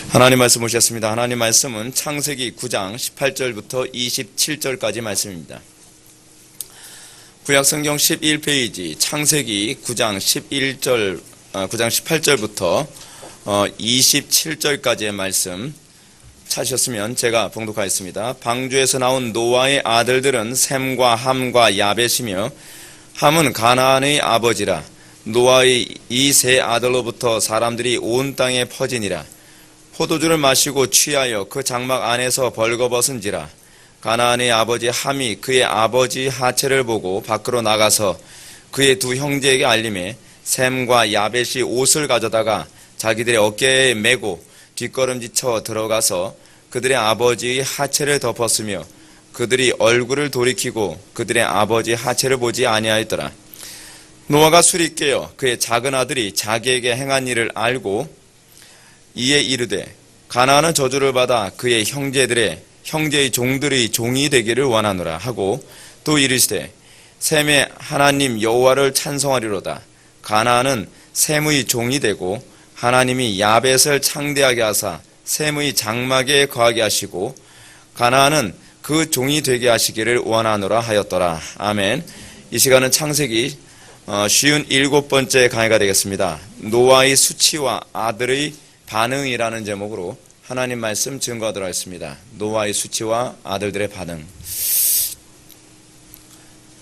하나님 말씀 보셨습니다. 하나님 말씀은 창세기 9장 18절부터 27절까지 말씀입니다. 구약성경 11페이지 창세기 9장 18절부터 27절까지의 말씀 찾으셨으면 제가 봉독하겠습니다. 방주에서 나온 노아의 아들들은 셈과 함과 야벳이며 함은 가나안의 아버지라. 노아의 이 세 아들로부터 사람들이 온 땅에 퍼지니라. 포도주를 마시고 취하여 그 장막 안에서 벌거벗은지라. 가나안의 아버지 함이 그의 아버지 하체를 보고 밖으로 나가서 그의 두 형제에게 알림해 셈과 야벳이 옷을 가져다가 자기들의 어깨에 메고 뒷걸음지쳐 들어가서 그들의 아버지의 하체를 덮었으며 그들이 얼굴을 돌이키고 그들의 아버지 하체를 보지 아니하였더라. 노아가 술이 깨어 그의 작은 아들이 자기에게 행한 일을 알고 이에 이르되 가나안은 저주를 받아 그의 형제의 종들의 종이 되기를 원하노라 하고 또 이르시되 셈의 하나님 여호와를 찬송하리로다. 가나안은 셈의 종이 되고 하나님이 야벳을 창대하게 하사 셈의 장막에 거하게 하시고 가나안은 그 종이 되게 하시기를 원하노라 하였더라. 아멘. 이 시간은 창세기 57번째 강의가 되겠습니다. 노아의 수치와 아들의 반응이라는 제목으로 하나님 말씀 증거하도록 하겠습니다. 노아의 수치와 아들들의 반응.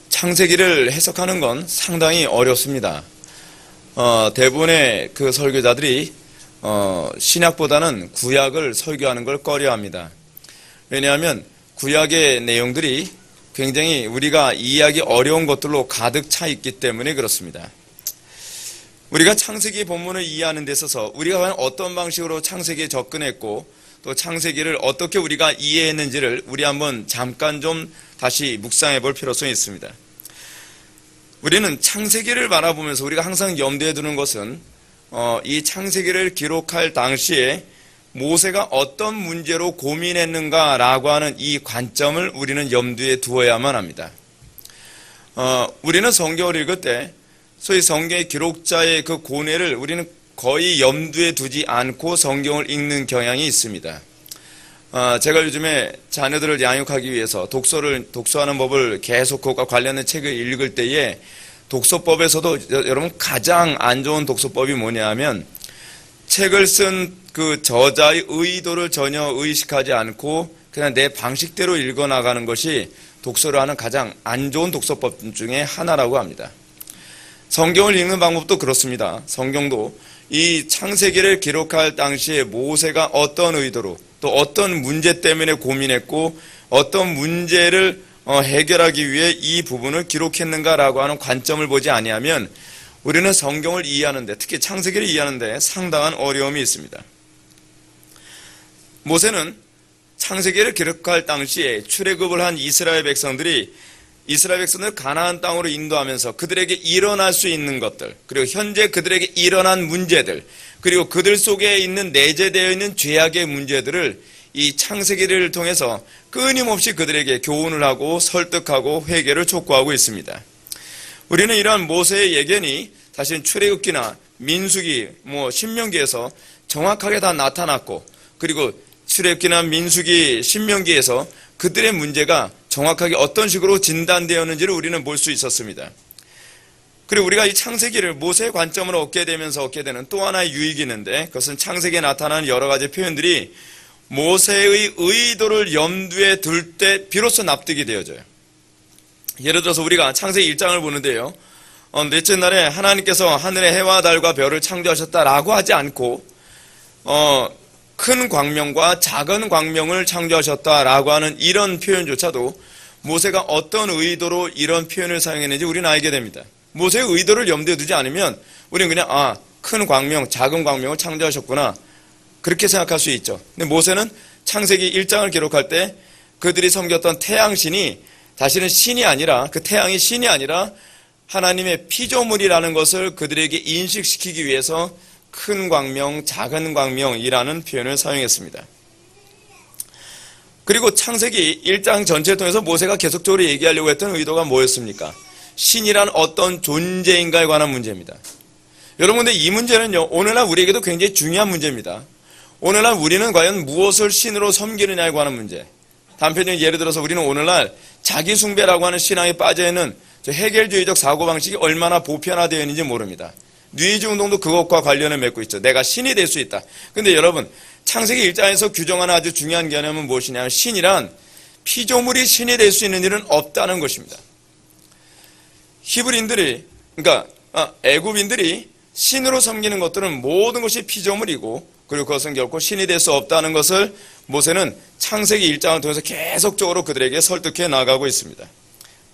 창세기를 해석하는 건 상당히 어렵습니다. 대부분의 그 설교자들이 신약보다는 구약을 설교하는 걸 꺼려합니다. 왜냐하면 구약의 내용들이 굉장히 우리가 이해하기 어려운 것들로 가득 차 있기 때문에 그렇습니다. 우리가 창세기 본문을 이해하는 데 있어서 우리가 과연 어떤 방식으로 창세기에 접근했고 또 창세기를 어떻게 우리가 이해했는지를 우리 한번 잠깐 좀 다시 묵상해 볼 필요성이 있습니다. 우리는 창세기를 바라보면서 우리가 항상 염두에 두는 것은 이 창세기를 기록할 당시에 모세가 어떤 문제로 고민했는가라고 하는 이 관점을 우리는 염두에 두어야만 합니다. 우리는 성경을 읽을 때 소위 성경의 기록자의 그 고뇌를 우리는 거의 염두에 두지 않고 성경을 읽는 경향이 있습니다. 제가 요즘에 자녀들을 양육하기 위해서 독서하는 법을 계속 그것과 관련된 책을 읽을 때에 독서법에서도 여러분 가장 안 좋은 독서법이 뭐냐 하면 책을 쓴 그 저자의 의도를 전혀 의식하지 않고 그냥 내 방식대로 읽어나가는 것이 독서를 하는 가장 안 좋은 독서법 중에 하나라고 합니다. 성경을 읽는 방법도 그렇습니다. 성경도 이 창세기를 기록할 당시에 모세가 어떤 의도로 또 어떤 문제 때문에 고민했고 어떤 문제를 해결하기 위해 이 부분을 기록했는가라고 하는 관점을 보지 아니하면 우리는 성경을 이해하는데 특히 창세기를 이해하는데 상당한 어려움이 있습니다. 모세는 창세기를 기록할 당시에 출애굽을 한 이스라엘 백성들을 가나안 땅으로 인도하면서 그들에게 일어날 수 있는 것들, 그리고 현재 그들에게 일어난 문제들, 그리고 그들 속에 있는 내재되어 있는 죄악의 문제들을 이 창세기를 통해서 끊임없이 그들에게 교훈을 하고 설득하고 회개를 촉구하고 있습니다. 우리는 이러한 모세의 예견이 사실 출애굽기나 민수기, 신명기에서 정확하게 다 나타났고, 그리고 출애굽기나 민수기, 신명기에서 그들의 문제가 정확하게 어떤 식으로 진단되었는지를 우리는 볼 수 있었습니다. 그리고 우리가 이 창세기를 모세의 관점으로 얻게 되는 또 하나의 유익이 있는데 그것은 창세기에 나타나는 여러 가지 표현들이 모세의 의도를 염두에 둘 때 비로소 납득이 되어져요. 예를 들어서 우리가 창세기 1장을 보는데요. 넷째 날에 하나님께서 하늘의 해와 달과 별을 창조하셨다라고 하지 않고 큰 광명과 작은 광명을 창조하셨다라고 하는 이런 표현조차도 모세가 어떤 의도로 이런 표현을 사용했는지 우리는 알게 됩니다. 모세의 의도를 염두에 두지 않으면 우리는 그냥 큰 광명, 작은 광명을 창조하셨구나 그렇게 생각할 수 있죠. 근데 모세는 창세기 1장을 기록할 때 그들이 섬겼던 태양신이 사실은 신이 아니라 그 태양이 신이 아니라 하나님의 피조물이라는 것을 그들에게 인식시키기 위해서 큰 광명, 작은 광명이라는 표현을 사용했습니다. 그리고 창세기 1장 전체를 통해서 모세가 계속적으로 얘기하려고 했던 의도가 뭐였습니까? 신이란 어떤 존재인가에 관한 문제입니다. 여러분, 근데 이 문제는요, 오늘날 우리에게도 굉장히 중요한 문제입니다. 오늘날 우리는 과연 무엇을 신으로 섬기느냐고 하는 문제. 단편적인 예를 들어서 우리는 오늘날 자기 숭배라고 하는 신앙에 빠져있는 해결주의적 사고방식이 얼마나 보편화되어 있는지 모릅니다. 뉴에이지 운동도 그것과 관련을 맺고 있죠. 내가 신이 될 수 있다. 근데 여러분, 창세기 1장에서 규정하는 아주 중요한 개념은 무엇이냐면 신이란 피조물이 신이 될 수 있는 일은 없다는 것입니다. 히브리인들이, 그러니까 애굽인들이 신으로 섬기는 것들은 모든 것이 피조물이고 그리고 그것은 결코 신이 될 수 없다는 것을 모세는 창세기 1장을 통해서 계속적으로 그들에게 설득해 나가고 있습니다.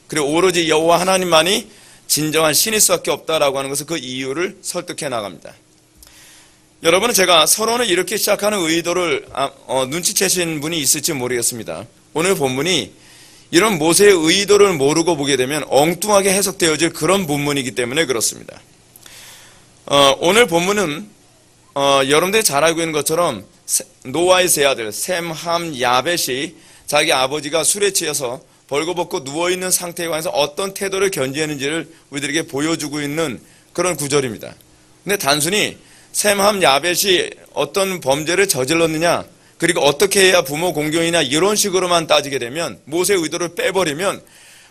그리고 오로지 여호와 하나님만이 진정한 신일 수밖에 없다라고 하는 것을 그 이유를 설득해 나갑니다. 여러분은 제가 서론을 이렇게 시작하는 의도를 눈치채신 분이 있을지 모르겠습니다. 오늘 본문이 이런 모세의 의도를 모르고 보게 되면 엉뚱하게 해석되어질 그런 본문이기 때문에 그렇습니다. 오늘 본문은 여러분들이 잘 알고 있는 것처럼 노아의 세 아들 셈, 함, 야벳이 자기 아버지가 술에 취해서 벌거벗고 누워있는 상태에 관해서 어떤 태도를 견지했는지를 우리들에게 보여주고 있는 그런 구절입니다. 근데 단순히 셈, 함, 야벳이 어떤 범죄를 저질렀느냐, 그리고 어떻게 해야 부모 공경이냐 이런 식으로만 따지게 되면, 모세의 의도를 빼버리면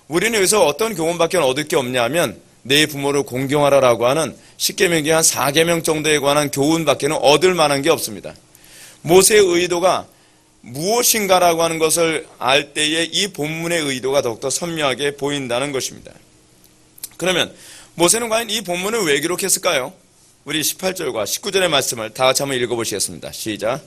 우리는 여기서 어떤 교훈밖에 얻을 게 없냐면 내 부모를 공경하라라고 하는 10계명 중에 한 4계명 정도에 관한 교훈밖에 얻을 만한 게 없습니다. 모세의 의도가 무엇인가라고 하는 것을 알 때에 이 본문의 의도가 더욱더 선명하게 보인다는 것입니다. 그러면 모세는 과연 이 본문을 왜 기록했을까요? 우리 18절과 19절의 말씀을 다 같이 한번 읽어보시겠습니다. 시작.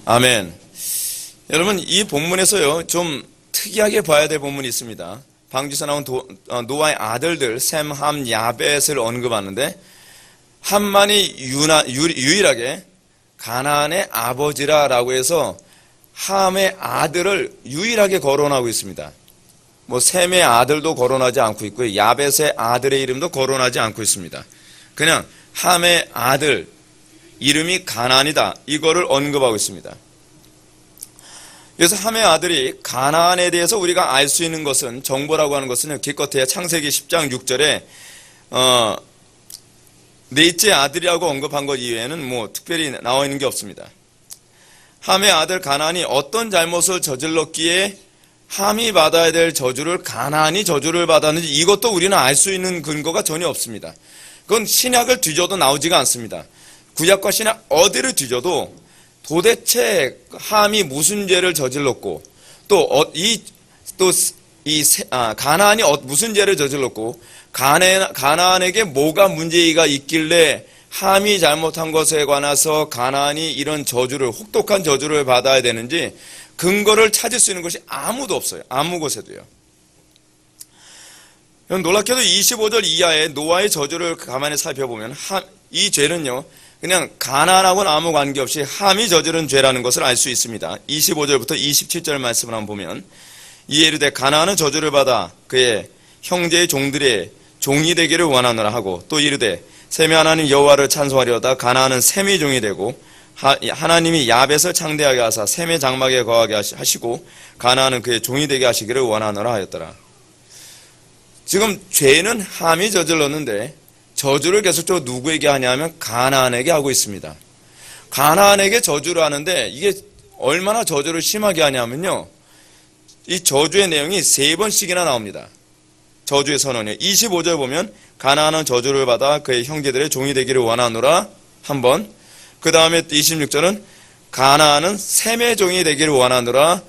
아멘. 여러분, 이 본문에서요 좀 특이하게 봐야 될 본문이 있습니다. 방주에서 나온 노아의 아들들 셈, 함, 야벳을 언급하는데 함만이 유일하게 가나안의 아버지라라고 해서 함의 아들을 유일하게 거론하고 있습니다. 뭐 셈의 아들도 거론하지 않고 있고요. 야벳의 아들의 이름도 거론하지 않고 있습니다. 그냥 함의 아들 이름이 가나안이다. 이거를 언급하고 있습니다. 그래서 함의 아들이 가나안에 대해서 우리가 알 수 있는 것은, 정보라고 하는 것은 기껏해야 창세기 10장 6절에 넷째 아들이라고 언급한 것 이외에는 뭐 특별히 나와 있는 게 없습니다. 함의 아들 가나안이 어떤 잘못을 저질렀기에 함이 받아야 될 저주를 가나안이 저주를 받았는지 이것도 우리는 알 수 있는 근거가 전혀 없습니다. 그건 신약을 뒤져도 나오지가 않습니다. 구약과 신약 어디를 뒤져도 도대체 함이 무슨 죄를 저질렀고 가나안이 무슨 죄를 저질렀고 가나안에게 뭐가 문제가 있길래 함이 잘못한 것에 관해서 가나안이 이런 저주를, 혹독한 저주를 받아야 되는지 근거를 찾을 수 있는 것이 아무도 없어요. 아무 곳에도요. 놀랍게도 25절 이하의 노아의 저주를 가만히 살펴보면 이 죄는요 그냥 가나안하고는 아무 관계없이 함이 저지른 죄라는 것을 알 수 있습니다. 25절부터 27절 말씀을 한번 보면, 이에 이르되 가나안은 저주를 받아 그의 형제의 종들의 종이 되기를 원하노라 하고, 또 이르되 셈의 하나님 여호와를 찬송하려다 가나안은 셈의 종이 되고 하나님이 야벳을 창대하게 하사 셈의 장막에 거하게 하시고 가나안은 그의 종이 되게 하시기를 원하노라 하였더라. 지금 죄는 함이 저질렀는데 저주를 계속적으로 누구에게 하냐면 가나안에게 하고 있습니다. 가나안에게 저주를 하는데 이게 얼마나 저주를 심하게 하냐면요, 이 저주의 내용이 3번씩이나 나옵니다. 저주의 선언이요. 25절 보면 가나안은 저주를 받아 그의 형제들의 종이 되기를 원하노라 한 번, 그 다음에 26절은 가나안은 셈의 종이 되기를 원하노라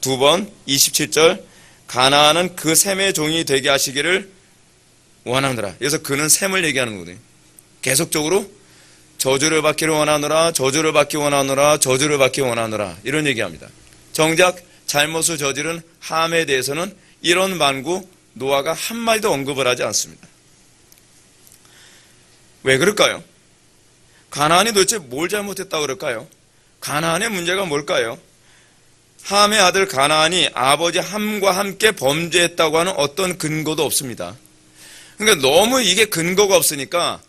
두 번, 27절 가나안은 그 셈의 종이 되게 하시기를 원하노라. 그래서 그는 셈을 얘기하는 거거든요. 계속적으로 저주를 받기를 원하노라, 저주를 받기 원하노라, 저주를 받기 원하노라 이런 얘기합니다. 정작 잘못을 저지른 함에 대해서는 이런 만구 노아가 한 마디도 언급을 하지 않습니다. 왜 그럴까요? 가나안이 도대체 뭘 잘못했다고 그럴까요? 가나안의 문제가 뭘까요? 함의 아들 가나안이 아버지 함과 함께 범죄했다고 하는 어떤 근거도 없습니다. 그러니까 너무 이게 근거가 없으니까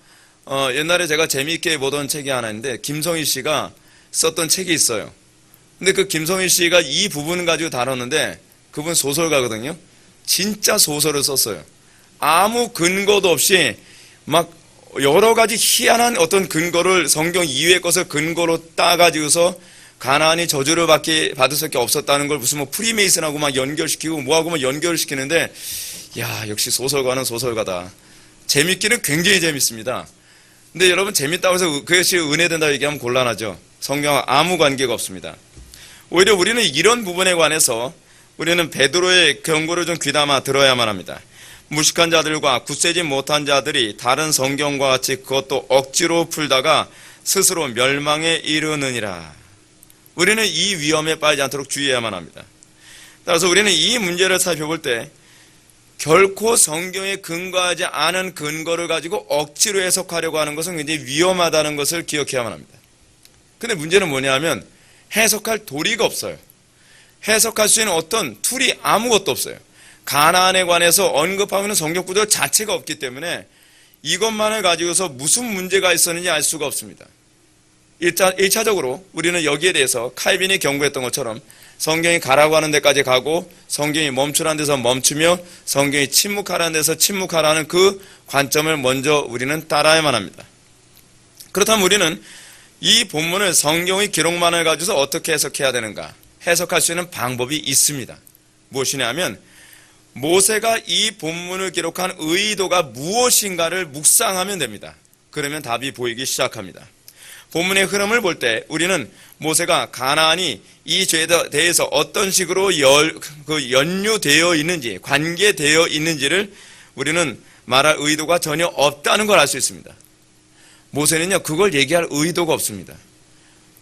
옛날에 제가 재미있게 보던 책이 하나 있는데 김성희 씨가 썼던 책이 있어요. 근데 그 김성희 씨가 이 부분을 가지고 다뤘는데 그분 소설가거든요. 진짜 소설을 썼어요. 아무 근거도 없이 막 여러 가지 희한한 어떤 근거를 성경 이외의 것을 근거로 따가지고서 가나안이 저주를 받을 수밖에 없었다는 걸 무슨 뭐 프리메이슨하고 막 연결시키고 뭐하고 막 연결을 시키는데, 야, 역시 소설가는 소설가다. 재밌기는 굉장히 재밌습니다. 근데 여러분, 재밌다고 해서 그것이 은혜된다고 얘기하면 곤란하죠. 성경과 아무 관계가 없습니다. 오히려 우리는 이런 부분에 관해서 우리는 베드로의 경고를 좀 귀담아 들어야만 합니다. 무식한 자들과 굳세지 못한 자들이 다른 성경과 같이 그것도 억지로 풀다가 스스로 멸망에 이르느니라. 우리는 이 위험에 빠지지 않도록 주의해야만 합니다. 따라서 우리는 이 문제를 살펴볼 때 결코 성경에 근거하지 않은 근거를 가지고 억지로 해석하려고 하는 것은 굉장히 위험하다는 것을 기억해야만 합니다. 근데 문제는 뭐냐면 해석할 도리가 없어요. 해석할 수 있는 어떤 툴이 아무것도 없어요. 가나안에 관해서 언급하고 있는 성경 구절 자체가 없기 때문에 이것만을 가지고서 무슨 문제가 있었는지 알 수가 없습니다. 1차적으로 우리는 여기에 대해서 칼빈이 경고했던 것처럼 성경이 가라고 하는 데까지 가고 성경이 멈추라는 데서 멈추며 성경이 침묵하라는 데서 침묵하라는 그 관점을 먼저 우리는 따라야만 합니다. 그렇다면 우리는 이 본문을 성경의 기록만을 가지고서 어떻게 해석해야 되는가? 해석할 수 있는 방법이 있습니다. 무엇이냐면 모세가 이 본문을 기록한 의도가 무엇인가를 묵상하면 됩니다. 그러면 답이 보이기 시작합니다. 본문의 흐름을 볼 때 우리는 모세가 가나안이 이 죄에 대해서 어떤 식으로 연루되어 있는지, 관계되어 있는지를 우리는 말할 의도가 전혀 없다는 걸 알 수 있습니다. 모세는요, 그걸 얘기할 의도가 없습니다.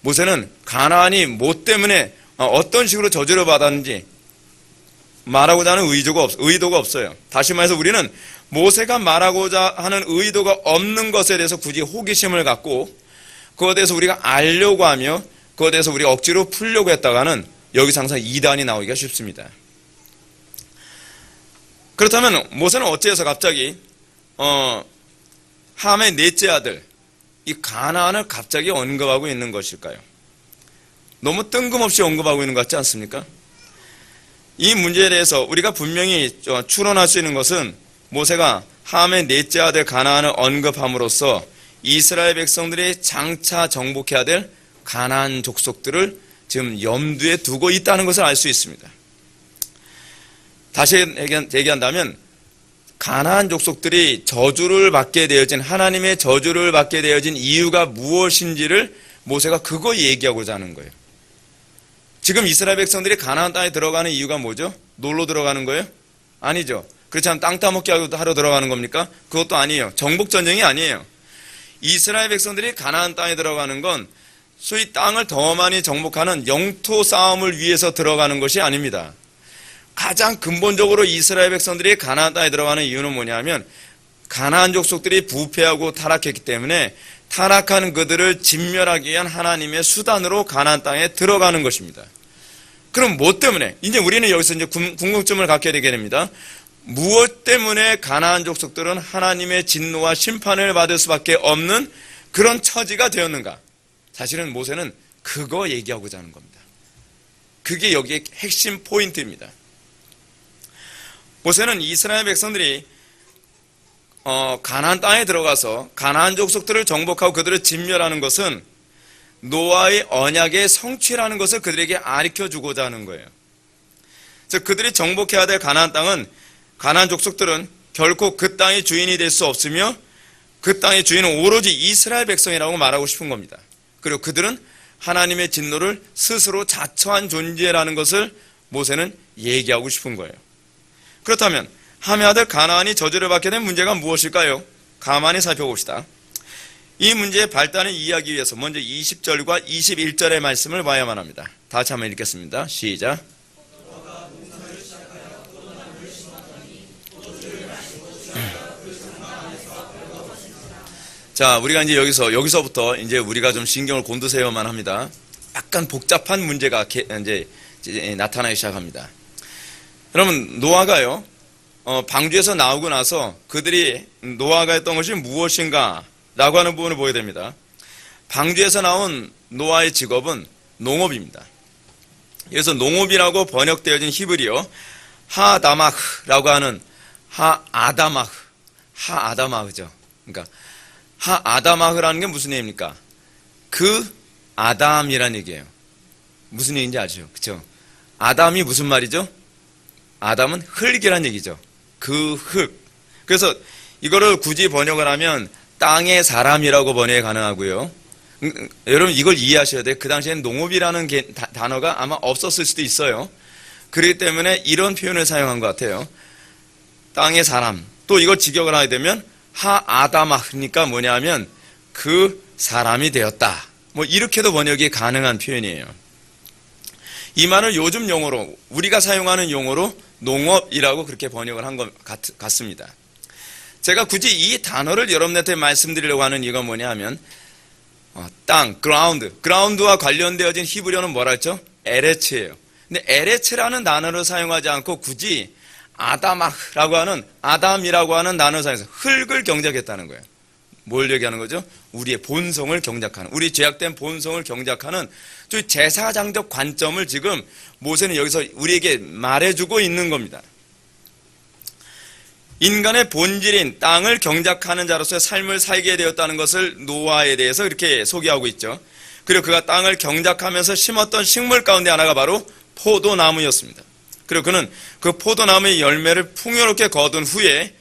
모세는 가나안이 뭐 때문에 어떤 식으로 저주를 받았는지 말하고자 하는 의도가 없어요. 다시 말해서 우리는 모세가 말하고자 하는 의도가 없는 것에 대해서 굳이 호기심을 갖고 그것에 대해서 우리가 알려고 하며 그것에 대해서 우리가 억지로 풀려고 했다가는 여기서 항상 이단이 나오기가 쉽습니다. 그렇다면 모세는 어찌해서 갑자기 함의 넷째 아들 이 가나안을 갑자기 언급하고 있는 것일까요? 너무 뜬금없이 언급하고 있는 것 같지 않습니까? 이 문제에 대해서 우리가 분명히 추론할 수 있는 것은 모세가 함의 넷째 아들 가나안을 언급함으로써 이스라엘 백성들이 장차 정복해야 될 가나안 족속들을 지금 염두에 두고 있다는 것을 알 수 있습니다. 다시 얘기한다면 가나안 족속들이 저주를 받게 되어진 하나님의 저주를 받게 되어진 이유가 무엇인지를 모세가 그거 얘기하고자 하는 거예요. 지금 이스라엘 백성들이 가나안 땅에 들어가는 이유가 뭐죠? 놀러 들어가는 거예요? 아니죠. 그렇지 않으면 땅 따먹기 하러 들어가는 겁니까? 그것도 아니에요. 정복전쟁이 아니에요. 이스라엘 백성들이 가나안 땅에 들어가는 건 소위 땅을 더 많이 정복하는 영토 싸움을 위해서 들어가는 것이 아닙니다. 가장 근본적으로 이스라엘 백성들이 가나안 땅에 들어가는 이유는 뭐냐면 가나안 족속들이 부패하고 타락했기 때문에 타락한 그들을 진멸하기 위한 하나님의 수단으로 가나안 땅에 들어가는 것입니다. 그럼 뭐 때문에? 이제 우리는 여기서 이제 궁금증을 갖게 되게 됩니다. 무엇 때문에 가나안 족속들은 하나님의 진노와 심판을 받을 수밖에 없는 그런 처지가 되었는가? 사실은 모세는 그거 얘기하고자 하는 겁니다. 그게 여기의 핵심 포인트입니다. 모세는 이스라엘 백성들이 가나안 땅에 들어가서 가나안 족속들을 정복하고 그들을 진멸하는 것은 노아의 언약의 성취라는 것을 그들에게 가르쳐주고자 하는 거예요. 즉 그들이 정복해야 될 가나안 땅은 가나안 족속들은 결코 그 땅의 주인이 될 수 없으며 그 땅의 주인은 오로지 이스라엘 백성이라고 말하고 싶은 겁니다. 그리고 그들은 하나님의 진노를 스스로 자처한 존재라는 것을 모세는 얘기하고 싶은 거예요. 그렇다면 함의 아들 가나안이 저주를 받게 된 문제가 무엇일까요? 가만히 살펴봅시다. 이 문제의 발단을 이해하기 위해서 먼저 20절과 21절의 말씀을 봐야만 합니다. 다시 한번 읽겠습니다. 시작. 자, 우리가 이제 여기서부터 이제 우리가 좀 신경을 곤두세워만 합니다. 약간 복잡한 문제가 이제 나타나기 시작합니다. 여러분, 노아가요, 방주에서 나오고 나서 그들이 노아가 했던 것이 무엇인가 라고 하는 부분을 보게 됩니다. 방주에서 나온 노아의 직업은 농업입니다. 그래서 농업이라고 번역되어진 히브리어 하아다마흐라고 하는 하아다마흐죠. 그러니까 하아다마흐라는 게 무슨 얘기입니까? 그 아담이란 얘기예요. 무슨 얘기인지 아시죠? 그렇죠? 아담이 무슨 말이죠? 아담은 흙이란 얘기죠. 그 흙. 그래서 이거를 굳이 번역을 하면 땅의 사람이라고 번역이 가능하고요. 여러분 이걸 이해하셔야 돼요. 그 당시에는 농업이라는 단어가 아마 없었을 수도 있어요. 그렇기 때문에 이런 표현을 사용한 것 같아요. 땅의 사람. 또 이걸 직역을 하게 되면 하아다마흐니까 뭐냐면 그 사람이 되었다. 뭐 이렇게도 번역이 가능한 표현이에요. 이 말을 요즘 용어로 우리가 사용하는 용어로 농업이라고 그렇게 번역을 한 것 같습니다. 제가 굳이 이 단어를 여러분한테 말씀드리려고 하는 이유가 뭐냐 하면 땅, 그라운드와 관련되어진 히브리어는 뭐라 했죠? 에레츠예요. 근데 에레츠라는 단어를 사용하지 않고 굳이 아담이라고 하는 단어를 사용해서 흙을 경작했다는 거예요. 뭘 얘기하는 거죠? 우리의 본성을 경작하는, 우리 죄악된 본성을 경작하는 제사장적 관점을 지금 모세는 여기서 우리에게 말해주고 있는 겁니다. 인간의 본질인 땅을 경작하는 자로서의 삶을 살게 되었다는 것을 노아에 대해서 이렇게 소개하고 있죠. 그리고 그가 땅을 경작하면서 심었던 식물 가운데 하나가 바로 포도나무였습니다. 그리고 그는 그 포도나무의 열매를 풍요롭게 거둔 후에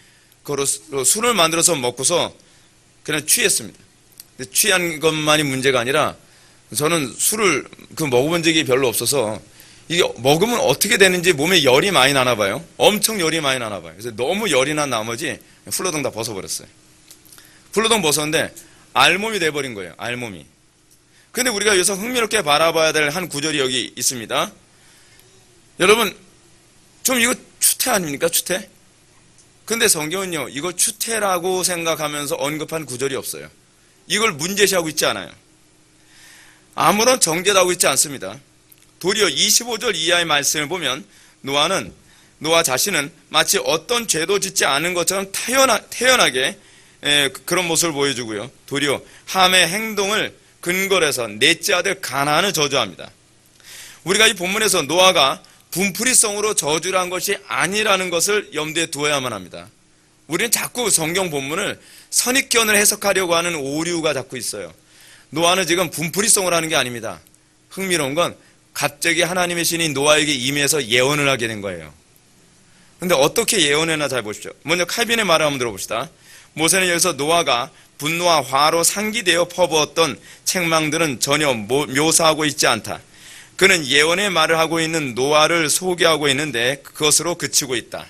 그로 술을 만들어서 먹고서 그냥 취했습니다. 근데 취한 것만이 문제가 아니라 저는 술을 먹어본 적이 별로 없어서 이게 먹으면 어떻게 되는지 몸에 열이 많이 나나 봐요. 엄청 열이 많이 나나 봐요. 그래서 너무 열이 난 나머지 풀러덩 다 벗어버렸어요. 풀러덩 벗었는데 알몸이 돼버린 거예요. 알몸이. 근데 우리가 여기서 흥미롭게 바라봐야 될 한 구절이 여기 있습니다. 여러분 좀 이거 추태 아닙니까? 추태? 근데 성경은요 이거 추태라고 생각하면서 언급한 구절이 없어요. 이걸 문제시하고 있지 않아요. 아무런 정죄도 하고 있지 않습니다. 도리어 25절 이하의 말씀을 보면 노아 자신은 마치 어떤 죄도 짓지 않은 것처럼 태연하게 그런 모습을 보여주고요. 도리어 함의 행동을 근거로 해서 넷째 아들 가나안을 저주합니다. 우리가 이 본문에서 노아가 분풀이성으로 저주를 한 것이 아니라는 것을 염두에 두어야만 합니다. 우리는 자꾸 성경 본문을 선입견을 해석하려고 하는 오류가 자꾸 있어요. 노아는 지금 분풀이성으로 하는 게 아닙니다. 흥미로운 건 갑자기 하나님의 신이 노아에게 임해서 예언을 하게 된 거예요. 근데 어떻게 예언했나 잘 보십시오. 먼저 칼빈의 말을 한번 들어봅시다. 모세는 여기서 노아가 분노와 화로 상기되어 퍼부었던 책망들은 전혀 묘사하고 있지 않다. 그는 예언의 말을 하고 있는 노아를 소개하고 있는데 그것으로 그치고 있다.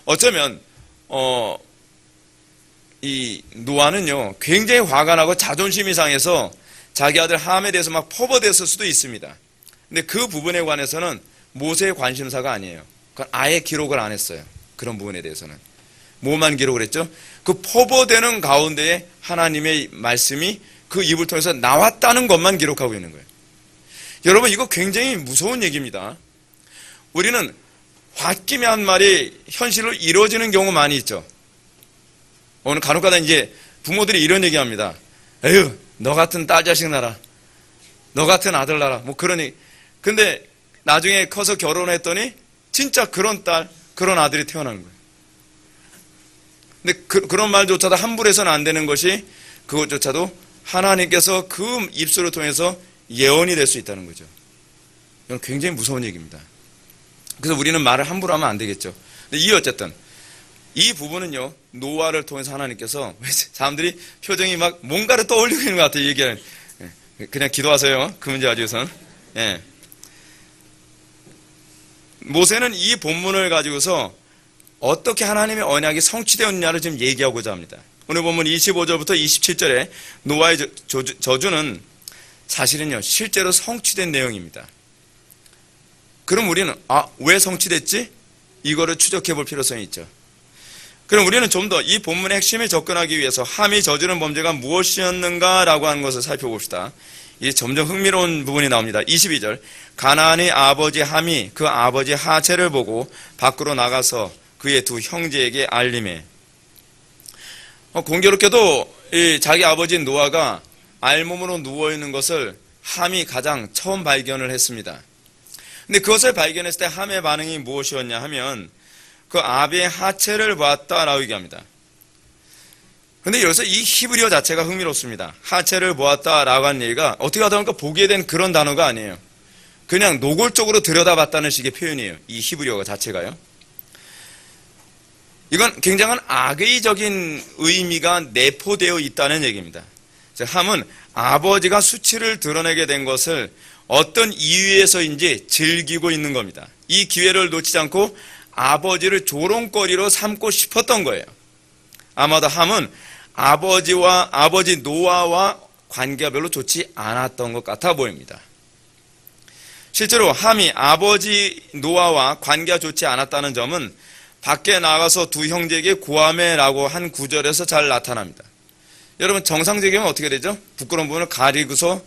어쩌면 이 노아는요 굉장히 화가 나고 자존심이 상해서 자기 아들 함에 대해서 막 퍼버댔을 수도 있습니다. 근데 그 부분에 관해서는 모세의 관심사가 아니에요. 그건 아예 기록을 안 했어요. 그런 부분에 대해서는. 뭐만 기록을 했죠? 그 퍼버대는 가운데에 하나님의 말씀이 그 입을 통해서 나왔다는 것만 기록하고 있는 거예요. 여러분 이거 굉장히 무서운 얘기입니다. 우리는 홧김에 한 말이 현실로 이루어지는 경우 많이 있죠. 오늘 간혹가다 이제 부모들이 이런 얘기합니다. 에휴 너 같은 딸 자식 낳아라. 너 같은 아들 낳아라. 뭐 그러니. 근데 나중에 커서 결혼했더니 진짜 그런 딸, 그런 아들이 태어나는 거예요. 근데 그런 말조차도 함부로 해서는 안 되는 것이 그것조차도 하나님께서 그 입술을 통해서 예언이 될 수 있다는 거죠. 이건 굉장히 무서운 얘기입니다. 그래서 우리는 말을 함부로 하면 안 되겠죠. 근데 어쨌든 이 부분은요 노아를 통해서 하나님께서 사람들이 표정이 막 뭔가를 떠올리고 있는 것 같아요. 얘기하는. 그냥 기도하세요. 그 문제 가지고선. 예. 모세는 이 본문을 가지고서 어떻게 하나님의 언약이 성취되었느냐를 지금 얘기하고자 합니다. 오늘 본문 25절부터 27절에 노아의 저주는 사실은요 실제로 성취된 내용입니다. 그럼 우리는 왜 성취됐지? 이거를 추적해 볼 필요성이 있죠. 그럼 우리는 좀 더 이 본문의 핵심에 접근하기 위해서 함이 저지른 범죄가 무엇이었는가라고 하는 것을 살펴봅시다. 이게 점점 흥미로운 부분이 나옵니다. 22절 가나안의 아버지 함이 그 아버지 하체를 보고 밖으로 나가서 그의 두 형제에게 알림해. 공교롭게도 자기 아버지인 노아가 알몸으로 누워있는 것을 함이 가장 처음 발견을 했습니다. 근데 그것을 발견했을 때 함의 반응이 무엇이었냐 하면 그 아비의 하체를 보았다라고 얘기합니다. 근데 여기서 이 히브리어 자체가 흥미롭습니다. 하체를 보았다라고 하는 얘기가 어떻게 하다 보니까 보게 된 그런 단어가 아니에요. 그냥 노골적으로 들여다봤다는 식의 표현이에요. 이 히브리어가 자체가요. 이건 굉장한 악의적인 의미가 내포되어 있다는 얘기입니다. 함은 아버지가 수치를 드러내게 된 것을 어떤 이유에서인지 즐기고 있는 겁니다. 이 기회를 놓치지 않고 아버지를 조롱거리로 삼고 싶었던 거예요. 아마도 함은 아버지 노아와 관계가 별로 좋지 않았던 것 같아 보입니다. 실제로 함이 아버지 노아와 관계가 좋지 않았다는 점은 밖에 나가서 두 형제에게 고하매라고 한 구절에서 잘 나타납니다. 여러분 정상적이면 어떻게 되죠? 부끄러운 부분을 가리고서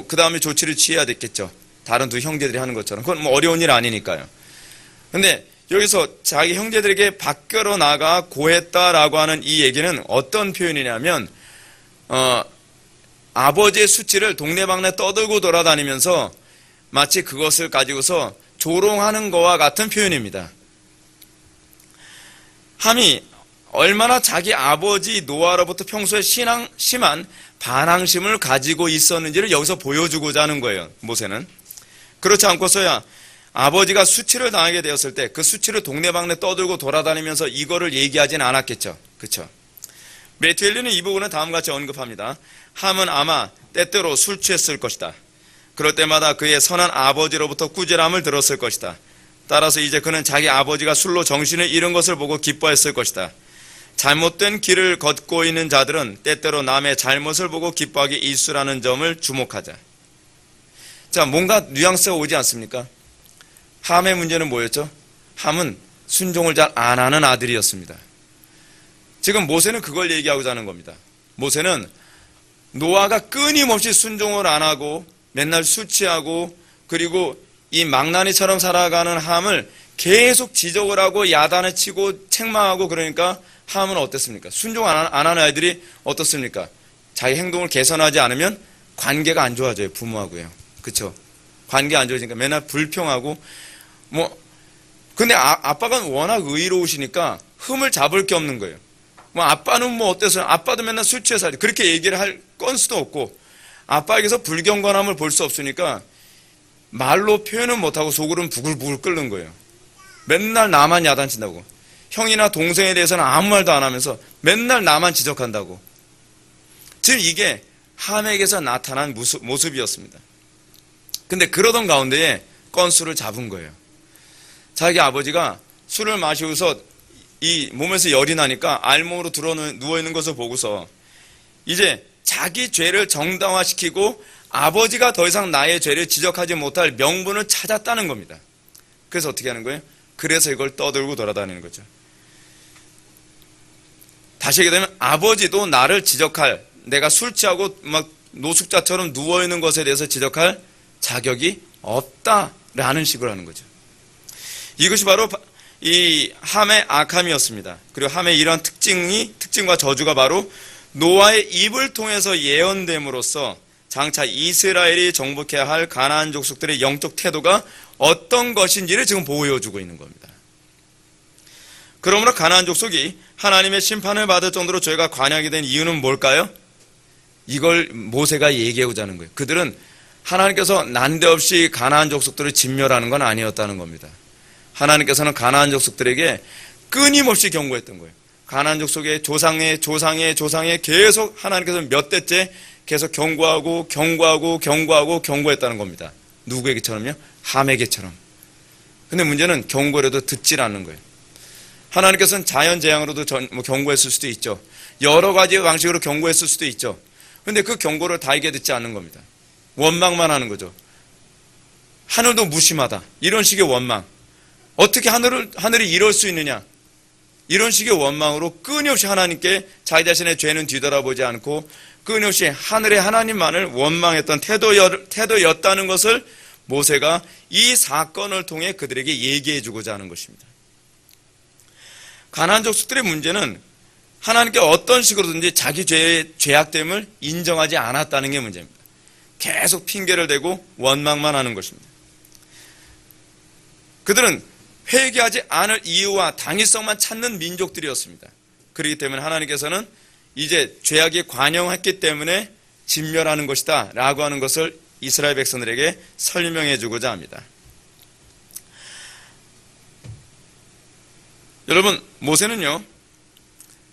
그 다음에 조치를 취해야 됐겠죠. 다른 두 형제들이 하는 것처럼. 그건 어려운 일 아니니까요. 근데 여기서 자기 형제들에게 밖으로 나가 고했다라고 하는 이 얘기는 어떤 표현이냐면 아버지의 수치를 동네방네 떠들고 돌아다니면서 마치 그것을 가지고서 조롱하는 것과 같은 표현입니다. 함이 얼마나 자기 아버지 노아로부터 평소에 심한 반항심을 가지고 있었는지를 여기서 보여주고자 하는 거예요. 모세는. 그렇지 않고서야 아버지가 수치를 당하게 되었을 때 그 수치를 동네방네 떠들고 돌아다니면서 이거를 얘기하지는 않았겠죠. 그렇죠? 매튜 헬리는 이 부분을 다음과 같이 언급합니다. 함은 아마 때때로 술 취했을 것이다. 그럴 때마다 그의 선한 아버지로부터 꾸지람을 들었을 것이다. 따라서 이제 그는 자기 아버지가 술로 정신을 잃은 것을 보고 기뻐했을 것이다. 잘못된 길을 걷고 있는 자들은 때때로 남의 잘못을 보고 기뻐하기 일쑤라는 점을 주목하자. 자, 뭔가 뉘앙스가 오지 않습니까? 함의 문제는 뭐였죠? 함은 순종을 잘 안 하는 아들이었습니다. 지금 모세는 그걸 얘기하고자 하는 겁니다. 모세는 노아가 끊임없이 순종을 안 하고 맨날 술 취하고 그리고 이 망나니처럼 살아가는 함을 계속 지적을 하고 야단을 치고 책망하고 그러니까 함은 어땠습니까? 순종 안 하는 아이들이 어떻습니까? 자기 행동을 개선하지 않으면 관계가 안 좋아져요. 부모하고요. 그렇죠? 관계 안 좋아지니까 맨날 불평하고 근데 아빠가 워낙 의로우시니까 흠을 잡을 게 없는 거예요. 아빠는 어때서요? 아빠도 맨날 술 취해서 그렇게 얘기를 할 건수도 없고 아빠에게서 불경건함을 볼 수 없으니까 말로 표현은 못하고 속으로는 부글부글 끓는 거예요. 맨날 나만 야단친다고. 형이나 동생에 대해서는 아무 말도 안 하면서 맨날 나만 지적한다고. 지금 이게 함에게서 나타난 모습이었습니다. 근데 그러던 가운데에 건수를 잡은 거예요. 자기 아버지가 술을 마시고서 이 몸에서 열이 나니까 알몸으로 누워있는 것을 보고서 이제 자기 죄를 정당화시키고 아버지가 더 이상 나의 죄를 지적하지 못할 명분을 찾았다는 겁니다. 그래서 어떻게 하는 거예요? 그래서 이걸 떠들고 돌아다니는 거죠. 다시 얘기하면 아버지도 나를 지적할, 내가 술 취하고 막 노숙자처럼 누워있는 것에 대해서 지적할 자격이 없다라는 식으로 하는 거죠. 이것이 바로 이 함의 악함이었습니다. 그리고 함의 이러한 특징과 저주가 바로 노아의 입을 통해서 예언됨으로써 장차 이스라엘이 정복해야 할 가나안 족속들의 영적 태도가 어떤 것인지를 지금 보여주고 있는 겁니다. 그러므로 가나안 족속이 하나님의 심판을 받을 정도로 죄가 관여하게 된 이유는 뭘까요? 이걸 모세가 얘기하고자 하는 거예요. 그들은 하나님께서 난데없이 가나안 족속들을 진멸하는 건 아니었다는 겁니다. 하나님께서는 가나안 족속들에게 끊임없이 경고했던 거예요. 가나안 족속의 조상에 계속 하나님께서 몇 대째 계속 경고했다는 겁니다. 누구에게처럼요? 함에게처럼. 근데 문제는 경고를 해도 듣질 않는 거예요. 하나님께서는 자연재앙으로도 경고했을 수도 있죠. 여러 가지 방식으로 경고했을 수도 있죠. 근데 그 경고를 다에게 듣지 않는 겁니다. 원망만 하는 거죠. 하늘도 무심하다. 이런 식의 원망. 어떻게 하늘이 이럴 수 있느냐? 이런 식의 원망으로 끊임없이 하나님께 자기 자신의 죄는 뒤돌아보지 않고 끊임없이 하늘의 하나님만을 원망했던 태도였다는 것을 모세가 이 사건을 통해 그들에게 얘기해 주고자 하는 것입니다. 가나안 족속들의 문제는 하나님께 어떤 식으로든지 자기 죄악됨을 인정하지 않았다는 게 문제입니다. 계속 핑계를 대고 원망만 하는 것입니다. 그들은 회개하지 않을 이유와 당위성만 찾는 민족들이었습니다. 그렇기 때문에 하나님께서는 이제 죄악이 관영했기 때문에 진멸하는 것이다 라고 하는 것을 이스라엘 백성들에게 설명해 주고자 합니다. 여러분, 모세는요,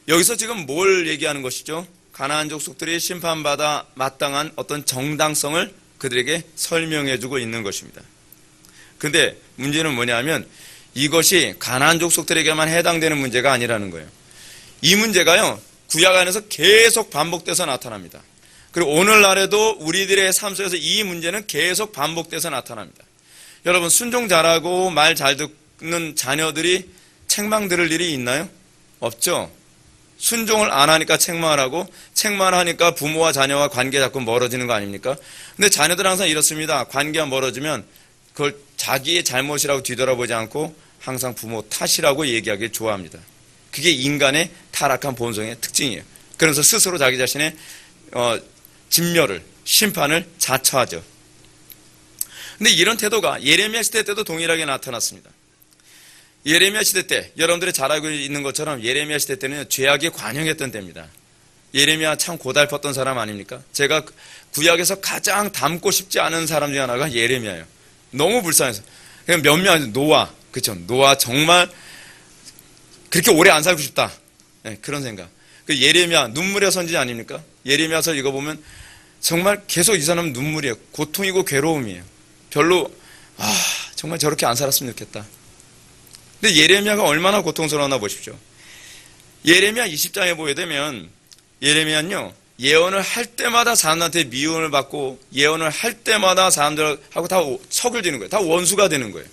여기서 지금 뭘 얘기하는 것이죠? 가나안 족속들이 심판받아 마땅한 어떤 정당성을 그들에게 설명해 주고 있는 것입니다. 근데 문제는 뭐냐면 이것이 가나안 족속들에게만 해당되는 문제가 아니라는 거예요. 이 문제가요, 구약 안에서 계속 반복돼서 나타납니다. 그리고 오늘날에도 우리들의 삶 속에서 이 문제는 계속 반복돼서 나타납니다. 여러분, 순종 잘하고 말 잘 듣는 자녀들이 책망 들을 일이 있나요? 없죠. 순종을 안 하니까 책망을 하고, 책망을 하니까 부모와 자녀와 관계 자꾸 멀어지는 거 아닙니까? 근데 자녀들은 항상 이렇습니다. 관계가 멀어지면 그걸 자기의 잘못이라고 뒤돌아보지 않고 항상 부모 탓이라고 얘기하기 좋아합니다. 그게 인간의 타락한 본성의 특징이에요. 그래서 스스로 자기 자신의 진멸을, 심판을 자처하죠. 근데 이런 태도가 예레미야 시대 때도 동일하게 나타났습니다. 예레미야 시대 때, 여러분들이 잘 알고 있는 것처럼 예레미야 시대 때는 죄악이 관영했던 때입니다. 예레미야 참 고달팠던 사람 아닙니까? 제가 구약에서 가장 닮고 싶지 않은 사람 중에 하나가 예레미야예요. 너무 불쌍해서. 그냥 몇 명, 노아, 그쵸? 노아 정말 그렇게 오래 안 살고 싶다. 네, 그런 생각. 그 예레미야, 눈물의 선지 아닙니까? 예레미야서 읽어보면 정말 계속 이 사람은 눈물이에요. 고통이고 괴로움이에요. 별로, 정말 저렇게 안 살았으면 좋겠다. 근데 예레미야가 얼마나 고통스러웠나 보십시오. 예레미야 20장에 보게 되면 예레미야는요, 예언을 할 때마다 사람들한테 미움을 받고 예언을 할 때마다 사람들하고 다 척을 지는 거예요. 다 원수가 되는 거예요.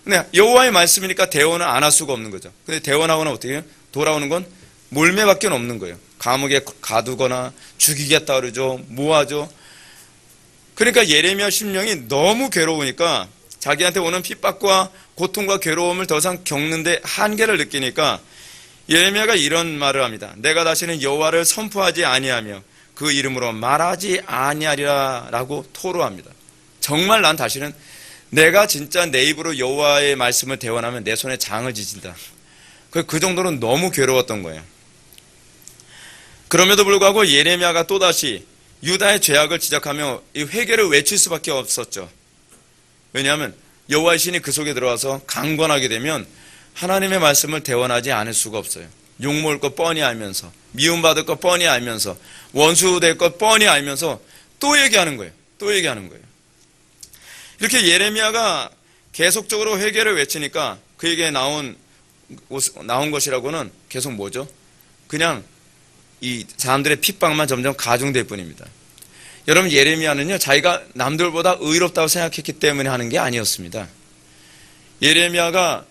근데 여호와의 말씀이니까 대언을 안 할 수가 없는 거죠. 근데 대언하고는 어떻게 해요? 돌아오는 건 몰매밖에 없는 거예요. 감옥에 가두거나 죽이겠다 그러죠. 모하죠. 그러니까 예레미야 심령이 너무 괴로우니까 자기한테 오는 핍박과 고통과 괴로움을 더 이상 겪는데 한계를 느끼니까 예레미야가 이런 말을 합니다. 내가 다시는 여호와를 선포하지 아니하며 그 이름으로 말하지 아니하리라 라고 토로합니다. 정말 난 다시는 내가 진짜 내 입으로 여호와의 말씀을 대언하면 내 손에 장을 지진다. 그 정도로 너무 괴로웠던 거예요. 그럼에도 불구하고 예레미야가 또다시 유다의 죄악을 지적하며 이 회개를 외칠 수밖에 없었죠. 왜냐하면 여호와의 신이 그 속에 들어와서 강권하게 되면 하나님의 말씀을 대언하지 않을 수가 없어요. 욕먹을 것 뻔히 알면서, 미움받을 것 뻔히 알면서, 원수 될 것 뻔히 알면서 또 얘기하는 거예요. 또 얘기하는 거예요. 이렇게 예레미야가 계속적으로 회개를 외치니까 그에게 나온 것이라고는 계속 뭐죠? 그냥 이 사람들의 핍박만 점점 가중될 뿐입니다. 여러분, 예레미야는요, 자기가 남들보다 의롭다고 생각했기 때문에 하는 게 아니었습니다. 예레미야가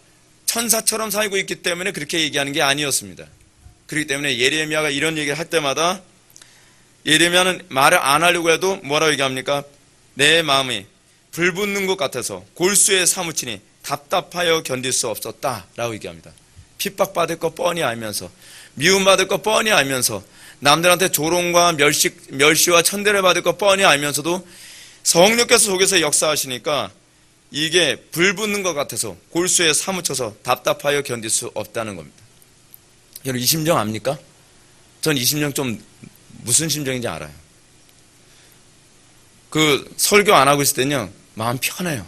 천사처럼 살고 있기 때문에 그렇게 얘기하는 게 아니었습니다. 그렇기 때문에 예레미야가 이런 얘기를 할 때마다 예레미야는 말을 안 하려고 해도 뭐라고 얘기합니까? 내 마음이 불붙는 것 같아서 골수에 사무치니 답답하여 견딜 수 없었다라고 얘기합니다. 핍박받을 거 뻔히 알면서, 미움받을 거 뻔히 알면서, 남들한테 조롱과 멸시와 천대를 받을 거 뻔히 알면서도 성령께서 속에서 역사하시니까 이게 불붙는 것 같아서 골수에 사무쳐서 답답하여 견딜 수 없다는 겁니다. 여러분, 이 심정 압니까? 전 이 심정 좀 무슨 심정인지 알아요. 그 설교 안 하고 있을 때는요, 마음 편해요.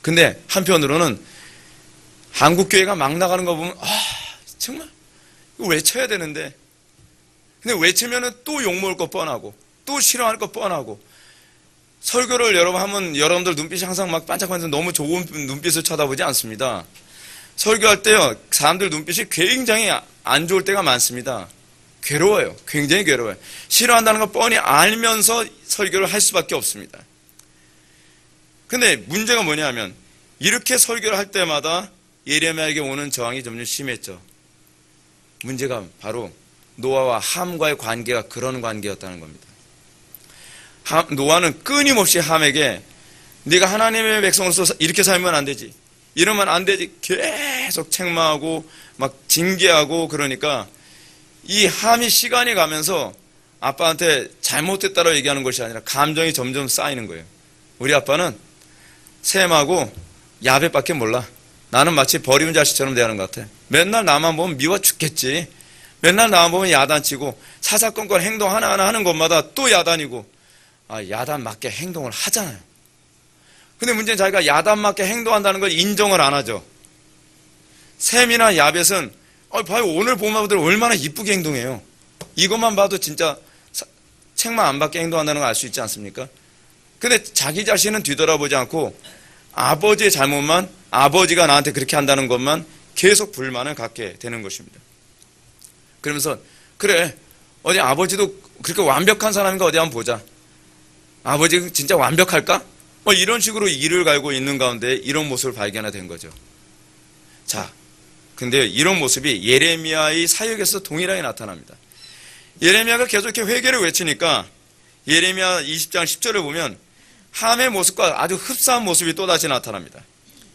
근데 한편으로는 한국교회가 막 나가는 거 보면 정말 이거 외쳐야 되는데, 근데 외치면은 또 욕먹을 거 뻔하고 또 싫어할 거 뻔하고, 설교를 여러분 하면 여러분들 눈빛이 항상 막 반짝반짝 너무 좋은 눈빛을 쳐다보지 않습니다. 설교할 때요, 사람들 눈빛이 굉장히 안 좋을 때가 많습니다. 괴로워요. 굉장히 괴로워요. 싫어한다는 거 뻔히 알면서 설교를 할 수밖에 없습니다. 근데 문제가 뭐냐면 이렇게 설교를 할 때마다 예레미야에게 오는 저항이 점점 심했죠. 문제가 바로 노아와 함과의 관계가 그런 관계였다는 겁니다. 노아는 끊임없이 함에게 네가 하나님의 백성으로서 이렇게 살면 안 되지, 이러면 안 되지, 계속 책망하고 막 징계하고, 그러니까 이 함이 시간이 가면서 아빠한테 잘못됐다고 얘기하는 것이 아니라 감정이 점점 쌓이는 거예요. 우리 아빠는 샘하고 야벳밖에 몰라. 나는 마치 버리운 자식처럼 대하는 것 같아. 맨날 나만 보면 미워 죽겠지. 맨날 나만 보면 야단치고 사사건건 행동 하나하나 하는 것마다 또 야단이고, 야단 맞게 행동을 하잖아요. 근데 문제는 자기가 야단 맞게 행동한다는 걸 인정을 안 하죠. 셈이나 야벳은 봐요, 오늘 본 아들 얼마나 이쁘게 행동해요. 이것만 봐도 진짜 책만 안 받게 행동한다는 걸 알 수 있지 않습니까? 근데 자기 자신은 뒤돌아보지 않고 아버지의 잘못만, 아버지가 나한테 그렇게 한다는 것만 계속 불만을 갖게 되는 것입니다. 그러면서 그래, 어디 아버지도 그렇게 완벽한 사람인가 어디 한번 보자. 아버지 진짜 완벽할까? 이런 식으로 이를 갈고 있는 가운데 이런 모습을 발견하게 된 거죠. 자, 근데 이런 모습이 예레미야의 사역에서 동일하게 나타납니다. 예레미야가 계속 이렇게 회개를 외치니까 예레미야 20장 10절을 보면 함의 모습과 아주 흡사한 모습이 또다시 나타납니다.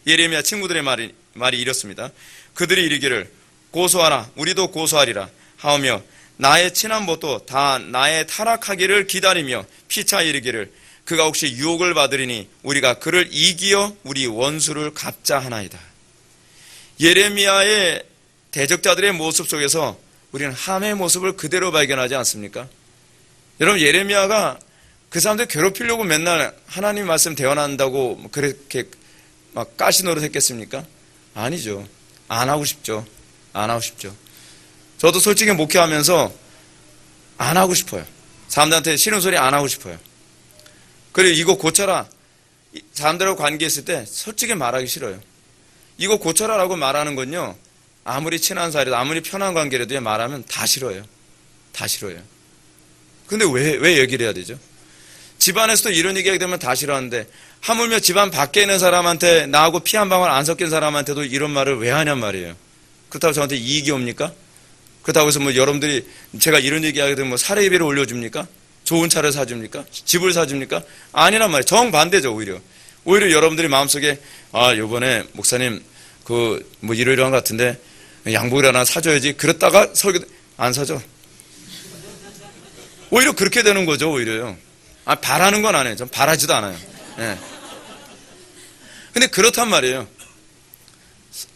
예레미야 친구들의 말이 이렇습니다. 그들이 이르기를 고소하라, 우리도 고소하리라 하오며 나의 친한 벗도 다 나의 타락하기를 기다리며 피차 이르기를 그가 혹시 유혹을 받으리니 우리가 그를 이기어 우리 원수를 갚자 하나이다. 예레미야의 대적자들의 모습 속에서 우리는 함의 모습을 그대로 발견하지 않습니까? 여러분, 예레미야가 그 사람들 괴롭히려고 맨날 하나님 말씀 대언한다고 그렇게 막 가시노릇 했겠습니까? 아니죠. 안 하고 싶죠. 안 하고 싶죠. 저도 솔직히 목회하면서 안 하고 싶어요. 사람들한테 싫은 소리 안 하고 싶어요. 그리고 이거 고쳐라. 사람들하고 관계했을 때 솔직히 말하기 싫어요. 이거 고쳐라라고 말하는 건요, 아무리 친한 사이라도 아무리 편한 관계라도 말하면 다 싫어요. 다 싫어요. 근데 왜 얘기를 해야 되죠? 집안에서도 이런 얘기하게 되면 다 싫어하는데 하물며 집안 밖에 있는 사람한테, 나하고 피 한 방울 안 섞인 사람한테도 이런 말을 왜 하냔 말이에요. 그렇다고 저한테 이익이 옵니까? 그렇다고 해서 여러분들이 제가 이런 얘기하게 되면 사례비를 올려줍니까? 좋은 차를 사줍니까? 집을 사줍니까? 아니란 말이에요. 정반대죠. 오히려 여러분들이 마음속에 요번에 목사님 이러이러한 것 같은데 양복을 하나 사줘야지. 그랬다가 설교 안 사줘. 오히려 그렇게 되는 거죠. 오히려요. 바라는 건 안 해요. 전 바라지도 않아요. 네. 근데 그렇단 말이에요.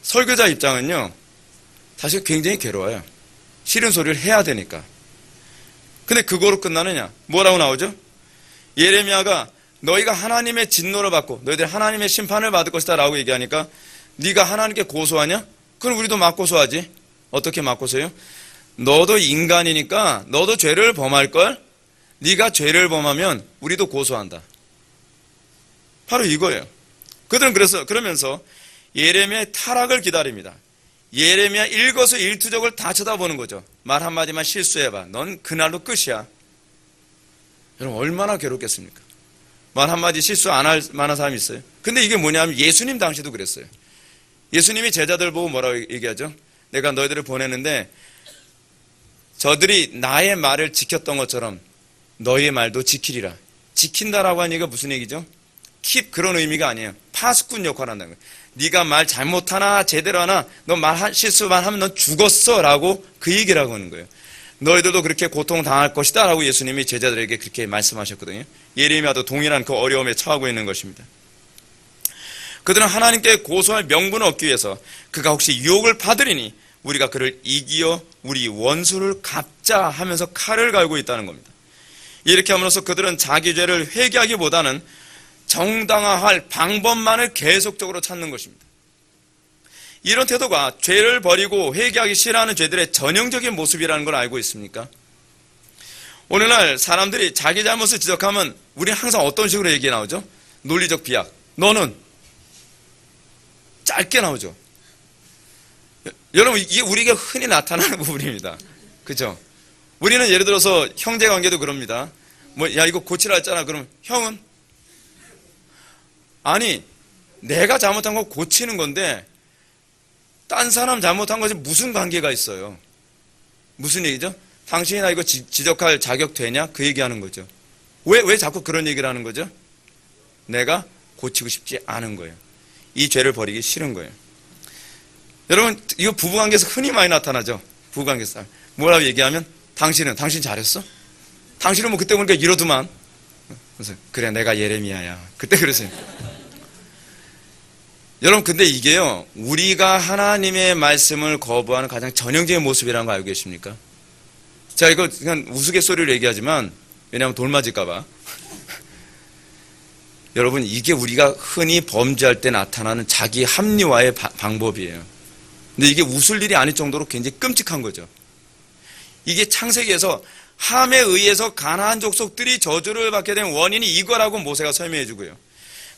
설교자 입장은요, 사실 굉장히 괴로워요. 싫은 소리를 해야 되니까. 근데 그거로 끝나느냐? 뭐라고 나오죠? 예레미야가 너희가 하나님의 진노를 받고 너희들 하나님의 심판을 받을 것이다 라고 얘기하니까 네가 하나님께 고소하냐? 그럼 우리도 맞고소하지. 어떻게 맞고소해요? 너도 인간이니까 너도 죄를 범할걸? 네가 죄를 범하면 우리도 고소한다. 바로 이거예요. 그들은 그러면서 예레미야의 타락을 기다립니다. 예레미야 일거수일투족을 다 쳐다보는 거죠. 말 한마디만 실수해봐. 넌 그날로 끝이야. 여러분, 얼마나 괴롭겠습니까? 말 한마디 실수 안 할 만한 사람이 있어요? 근데 이게 뭐냐면 예수님 당시도 그랬어요. 예수님이 제자들 보고 뭐라고 얘기하죠? 내가 너희들을 보냈는데 저들이 나의 말을 지켰던 것처럼 너희의 말도 지키리라. 지킨다라고 하는 얘기가 무슨 얘기죠? keep 그런 의미가 아니에요. 파수꾼 역할을 한다는 거예요. 네가 말 잘못하나 제대로 하나 너 말 실수만 하면 넌 죽었어 라고 그 얘기라고 하는 거예요. 너희들도 그렇게 고통당할 것이다 라고 예수님이 제자들에게 그렇게 말씀하셨거든요. 예레미야도 동일한 그 어려움에 처하고 있는 것입니다. 그들은 하나님께 고소할 명분을 얻기 위해서 그가 혹시 유혹을 받으리니 우리가 그를 이기어 우리 원수를 갚자 하면서 칼을 갈고 있다는 겁니다. 이렇게 함으로써 그들은 자기 죄를 회개하기보다는 정당화할 방법만을 계속적으로 찾는 것입니다. 이런 태도가 죄를 버리고 회개하기 싫어하는 죄들의 전형적인 모습이라는 걸 알고 있습니까? 오늘날 사람들이 자기 잘못을 지적하면 우리는 항상 어떤 식으로 얘기 나오죠? 논리적 비약. 너는 짧게 나오죠. 여러분, 이게 우리가 흔히 나타나는 부분입니다. 그렇죠? 우리는 예를 들어서 형제관계도 그럽니다. 야 이거 고치라 했잖아. 그럼 형은? 아니, 내가 잘못한 거 고치는 건데 딴 사람 잘못한 것이 무슨 관계가 있어요? 무슨 얘기죠? 당신이 나 이거 지적할 자격 되냐? 그 얘기하는 거죠. 왜 자꾸 그런 얘기를 하는 거죠? 내가 고치고 싶지 않은 거예요. 이 죄를 버리기 싫은 거예요. 여러분, 이거 부부관계에서 흔히 많이 나타나죠? 부부관계에서. 뭐라고 얘기하면 당신 잘했어? 당신은 뭐 그때 보니까 이러더만. 그래서 그래, 내가 예레미야야. 그때 그랬어요. 여러분, 근데 이게요, 우리가 하나님의 말씀을 거부하는 가장 전형적인 모습이라는 거 알고 계십니까? 제가 이거 그냥 우스갯소리로 얘기하지만, 왜냐하면 돌 맞을까봐. 여러분, 이게 우리가 흔히 범죄할 때 나타나는 자기 합리화의 방법이에요. 근데 이게 웃을 일이 아닐 정도로 굉장히 끔찍한 거죠. 이게 창세기에서 함에 의해서 가나안 족속들이 저주를 받게 된 원인이 이거라고 모세가 설명해 주고요.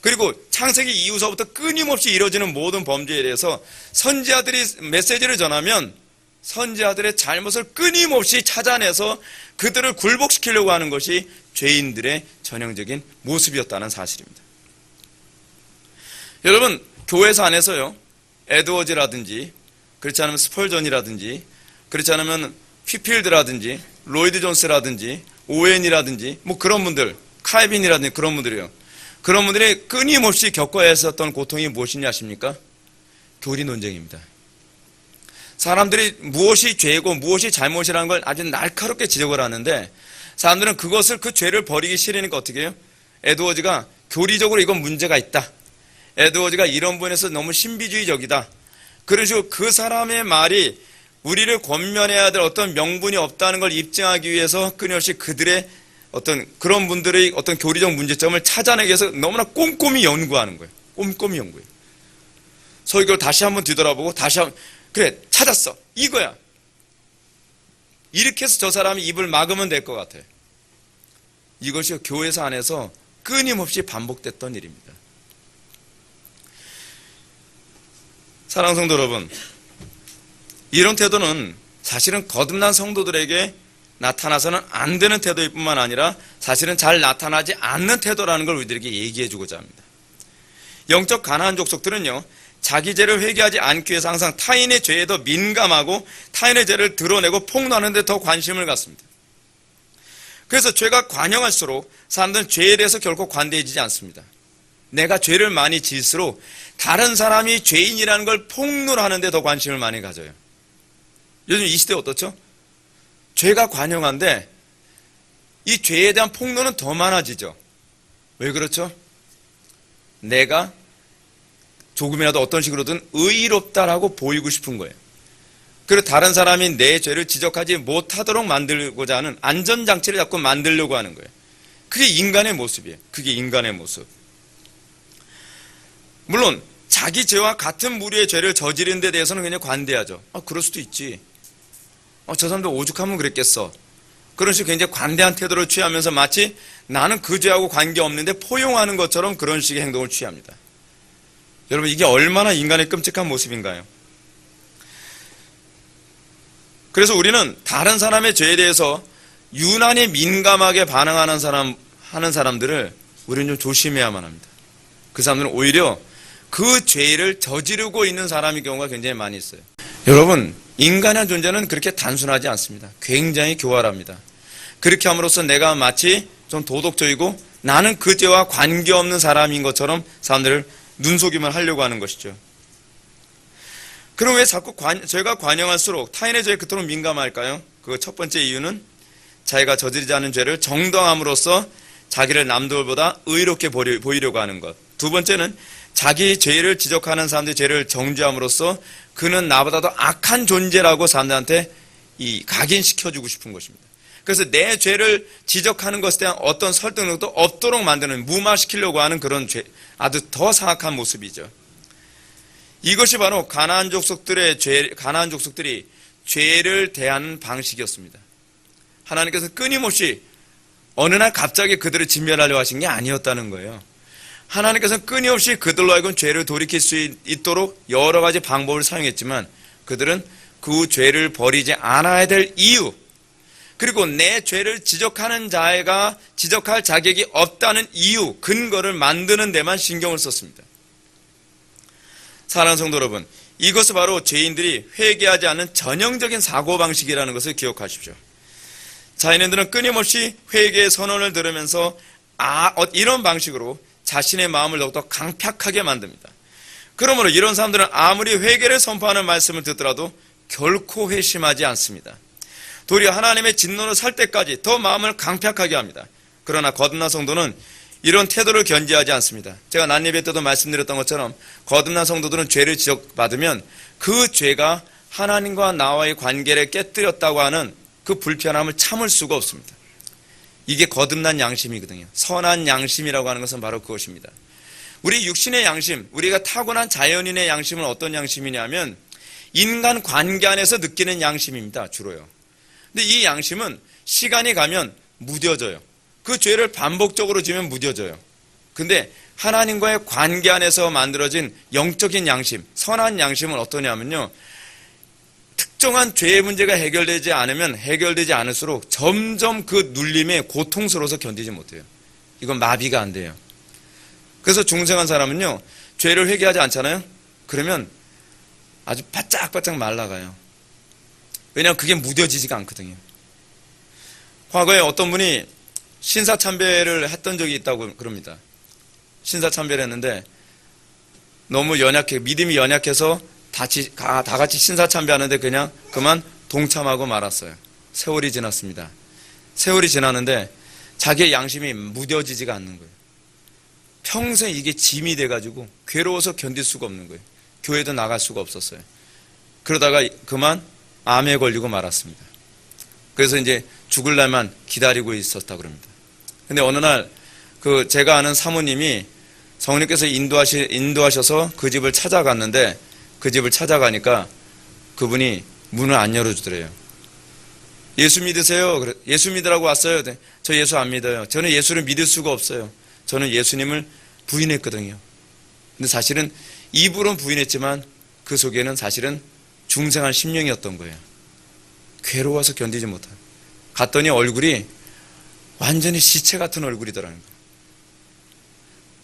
그리고 창세기 이후서부터 끊임없이 이루어지는 모든 범죄에 대해서 선지자들이 메시지를 전하면 선지자들의 잘못을 끊임없이 찾아내서 그들을 굴복시키려고 하는 것이 죄인들의 전형적인 모습이었다는 사실입니다. 여러분, 교회에서 안에서요, 에드워즈라든지, 그렇지 않으면 스펄전이라든지, 그렇지 않으면 휘필드라든지, 로이드 존스라든지, 오웬이라든지, 뭐 그런 분들, 칼빈이라든지 그런 분들이요. 그런 분들이 끊임없이 겪어야 했었던 고통이 무엇인지 아십니까? 교리 논쟁입니다. 사람들이 무엇이 죄고 무엇이 잘못이라는 걸 아주 날카롭게 지적을 하는데, 사람들은 그것을, 그 죄를 버리기 싫으니까 어떻게 해요? 에드워즈가 교리적으로 이건 문제가 있다. 에드워즈가 이런 부분에서 너무 신비주의적이다. 그런 식으로 그 사람의 말이 우리를 권면해야 될 어떤 명분이 없다는 걸 입증하기 위해서 끊임없이 그들의 어떤 그런 분들의 어떤 교리적 문제점을 찾아내기 위해서 너무나 꼼꼼히 연구하는 거예요. 꼼꼼히 연구해요. 설교를 다시 한번 뒤돌아보고 다시 한번, 그래, 찾았어. 이거야. 이렇게 해서 저 사람이 입을 막으면 될 것 같아요. 이것이 교회에서 안에서 끊임없이 반복됐던 일입니다. 사랑하는 성도 여러분, 이런 태도는 사실은 거듭난 성도들에게 나타나서는 안 되는 태도일 뿐만 아니라 사실은 잘 나타나지 않는 태도라는 걸 우리들에게 얘기해 주고자 합니다. 영적 가나안 족속들은요, 자기 죄를 회개하지 않기 위해서 항상 타인의 죄에 더 민감하고 타인의 죄를 드러내고 폭로하는 데 더 관심을 갖습니다. 그래서 죄가 관영할수록 사람들은 죄에 대해서 결코 관대해지지 않습니다. 내가 죄를 많이 지을수록 다른 사람이 죄인이라는 걸 폭로하는 데 더 관심을 많이 가져요. 요즘 이 시대 어떻죠? 죄가 관영한데 이 죄에 대한 폭로는 더 많아지죠. 왜 그렇죠? 내가 조금이라도 어떤 식으로든 의롭다라고 보이고 싶은 거예요. 그리고 다른 사람이 내 죄를 지적하지 못하도록 만들고자 하는 안전장치를 자꾸 만들려고 하는 거예요. 그게 인간의 모습이에요. 그게 인간의 모습. 물론 자기 죄와 같은 무리의 죄를 저지른 데 대해서는 그냥 관대하죠. 그럴 수도 있지. 저 사람들 오죽하면 그랬겠어. 그런 식으로 굉장히 관대한 태도를 취하면서 마치 나는 그 죄하고 관계없는데 포용하는 것처럼 그런 식의 행동을 취합니다. 여러분, 이게 얼마나 인간의 끔찍한 모습인가요? 그래서 우리는 다른 사람의 죄에 대해서 유난히 민감하게 반응하는 하는 사람들을 우리는 좀 조심해야만 합니다. 그 사람들은 오히려 그 죄를 저지르고 있는 사람의 경우가 굉장히 많이 있어요. 여러분, 인간의 존재는 그렇게 단순하지 않습니다. 굉장히 교활합니다. 그렇게 함으로써 내가 마치 좀 도덕적이고 나는 그 죄와 관계없는 사람인 것처럼 사람들을 눈속임을 하려고 하는 것이죠. 그럼 왜 자꾸 죄가 관영할수록 타인의 죄에 그토록 민감할까요? 그 첫 번째 이유는 자기가 저지르지 않은 죄를 정당함으로써 자기를 남들보다 의롭게 보이려고 하는 것. 두 번째는 자기 죄를 지적하는 사람들의 죄를 정죄함으로써 그는 나보다도 악한 존재라고 사람들한테 각인시켜주고 싶은 것입니다. 그래서 내 죄를 지적하는 것에 대한 어떤 설득력도 없도록 만드는, 무마시키려고 하는 그런 아주 더 사악한 모습이죠. 이것이 바로 가나안 족속들이 죄를 대하는 방식이었습니다. 하나님께서 끊임없이 어느 날 갑자기 그들을 진멸하려고 하신 게 아니었다는 거예요. 하나님께서는 끊임없이 그들로 하여금 죄를 돌이킬 수 있도록 여러 가지 방법을 사용했지만 그들은 그 죄를 버리지 않아야 될 이유, 그리고 내 죄를 지적하는 자가 지적할 자격이 없다는 이유, 근거를 만드는 데만 신경을 썼습니다. 사랑하는 성도 여러분, 이것은 바로 죄인들이 회개하지 않는 전형적인 사고방식이라는 것을 기억하십시오. 자인들은 끊임없이 회개의 선언을 들으면서 이런 방식으로 자신의 마음을 더욱더 강팍하게 만듭니다. 그러므로 이런 사람들은 아무리 회개를 선포하는 말씀을 듣더라도 결코 회심하지 않습니다. 도리어 하나님의 진노를 살 때까지 더 마음을 강팍하게 합니다. 그러나 거듭난 성도는 이런 태도를 견지하지 않습니다. 제가 난예배 때도 말씀드렸던 것처럼 거듭난 성도들은 죄를 지적받으면 그 죄가 하나님과 나와의 관계를 깨뜨렸다고 하는 그 불편함을 참을 수가 없습니다. 이게 거듭난 양심이거든요. 선한 양심이라고 하는 것은 바로 그것입니다. 우리 육신의 양심, 우리가 타고난 자연인의 양심은 어떤 양심이냐면 인간 관계 안에서 느끼는 양심입니다. 주로요. 근데 이 양심은 시간이 가면 무뎌져요. 그 죄를 반복적으로 지면 무뎌져요. 근데 하나님과의 관계 안에서 만들어진 영적인 양심, 선한 양심은 어떠냐면요. 특정한 죄의 문제가 해결되지 않으면 해결되지 않을수록 점점 그 눌림에 고통스러워서 견디지 못해요. 이건 마비가 안 돼요. 그래서 중생한 사람은요, 죄를 회개하지 않잖아요? 그러면 아주 바짝바짝 말라가요. 왜냐하면 그게 무뎌지지가 않거든요. 과거에 어떤 분이 신사참배를 했던 적이 있다고 그럽니다. 신사참배를 했는데 너무 믿음이 연약해서 다 같이 신사참배하는데 그냥 그만 동참하고 말았어요. 세월이 지났습니다. 세월이 지났는데 자기의 양심이 무뎌지지가 않는 거예요. 평생 이게 짐이 돼가지고 괴로워서 견딜 수가 없는 거예요. 교회도 나갈 수가 없었어요. 그러다가 그만 암에 걸리고 말았습니다. 그래서 이제 죽을 날만 기다리고 있었다 그럽니다. 근데 어느 날 제가 아는 사모님이 성령께서 인도하셔서 그 집을 찾아갔는데 그 집을 찾아가니까 그분이 문을 안 열어주더래요. 예수 믿으세요? 예수 믿으라고 왔어요. 저 예수 안 믿어요. 저는 예수를 믿을 수가 없어요. 저는 예수님을 부인했거든요. 근데 사실은 입으로는 부인했지만 그 속에는 사실은 중생한 심령이었던 거예요. 괴로워서 견디지 못한. 갔더니 얼굴이 완전히 시체 같은 얼굴이더라는 거예요.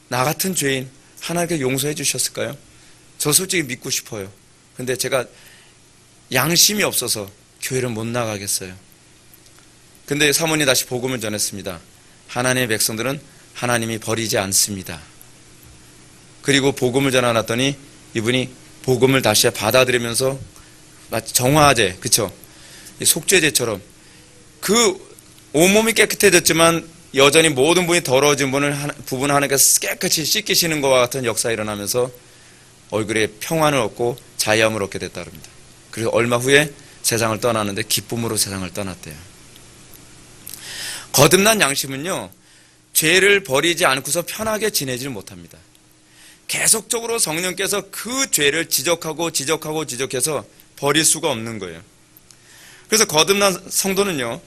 나 같은 죄인 하나님께 용서해 주셨을까요? 저 솔직히 믿고 싶어요. 근데 제가 양심이 없어서 교회를 못 나가겠어요. 근데 사모님 다시 복음을 전했습니다. 하나님의 백성들은 하나님이 버리지 않습니다. 그리고 복음을 전해놨더니 이분이 복음을 다시 받아들이면서 마치 정화제, 그쵸? 속죄제처럼 그 온몸이 깨끗해졌지만 여전히 모든 분이 더러워진 부분을 하나님께서 깨끗이 씻기시는 것과 같은 역사가 일어나면서 얼굴에 평안을 얻고 자유함을 얻게 됐다 그럽니다. 그리고 얼마 후에 세상을 떠나는데 기쁨으로 세상을 떠났대요. 거듭난 양심은요, 죄를 버리지 않고서 편하게 지내질 못합니다. 계속적으로 성령께서 그 죄를 지적해서 버릴 수가 없는 거예요. 그래서 거듭난 성도는요,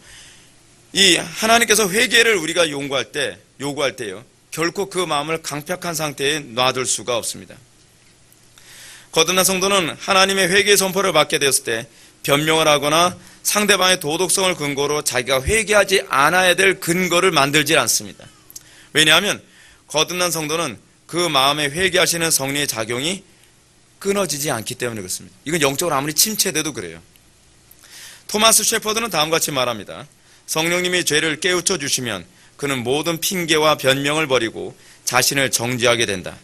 이 하나님께서 회개를 우리가 요구할 때요, 결코 그 마음을 강팍한 상태에 놔둘 수가 없습니다. 거듭난 성도는 하나님의 회개 선포를 받게 되었을 때 변명을 하거나 상대방의 도덕성을 근거로 자기가 회개하지 않아야 될 근거를 만들지 않습니다. 왜냐하면 거듭난 성도는 그 마음에 회개하시는 성령의 작용이 끊어지지 않기 때문에 그렇습니다. 이건 영적으로 아무리 침체돼도 그래요. 토마스 셰퍼드는 다음과 같이 말합니다. 성령님이 죄를 깨우쳐 주시면 그는 모든 핑계와 변명을 버리고 자신을 정죄하게 된다.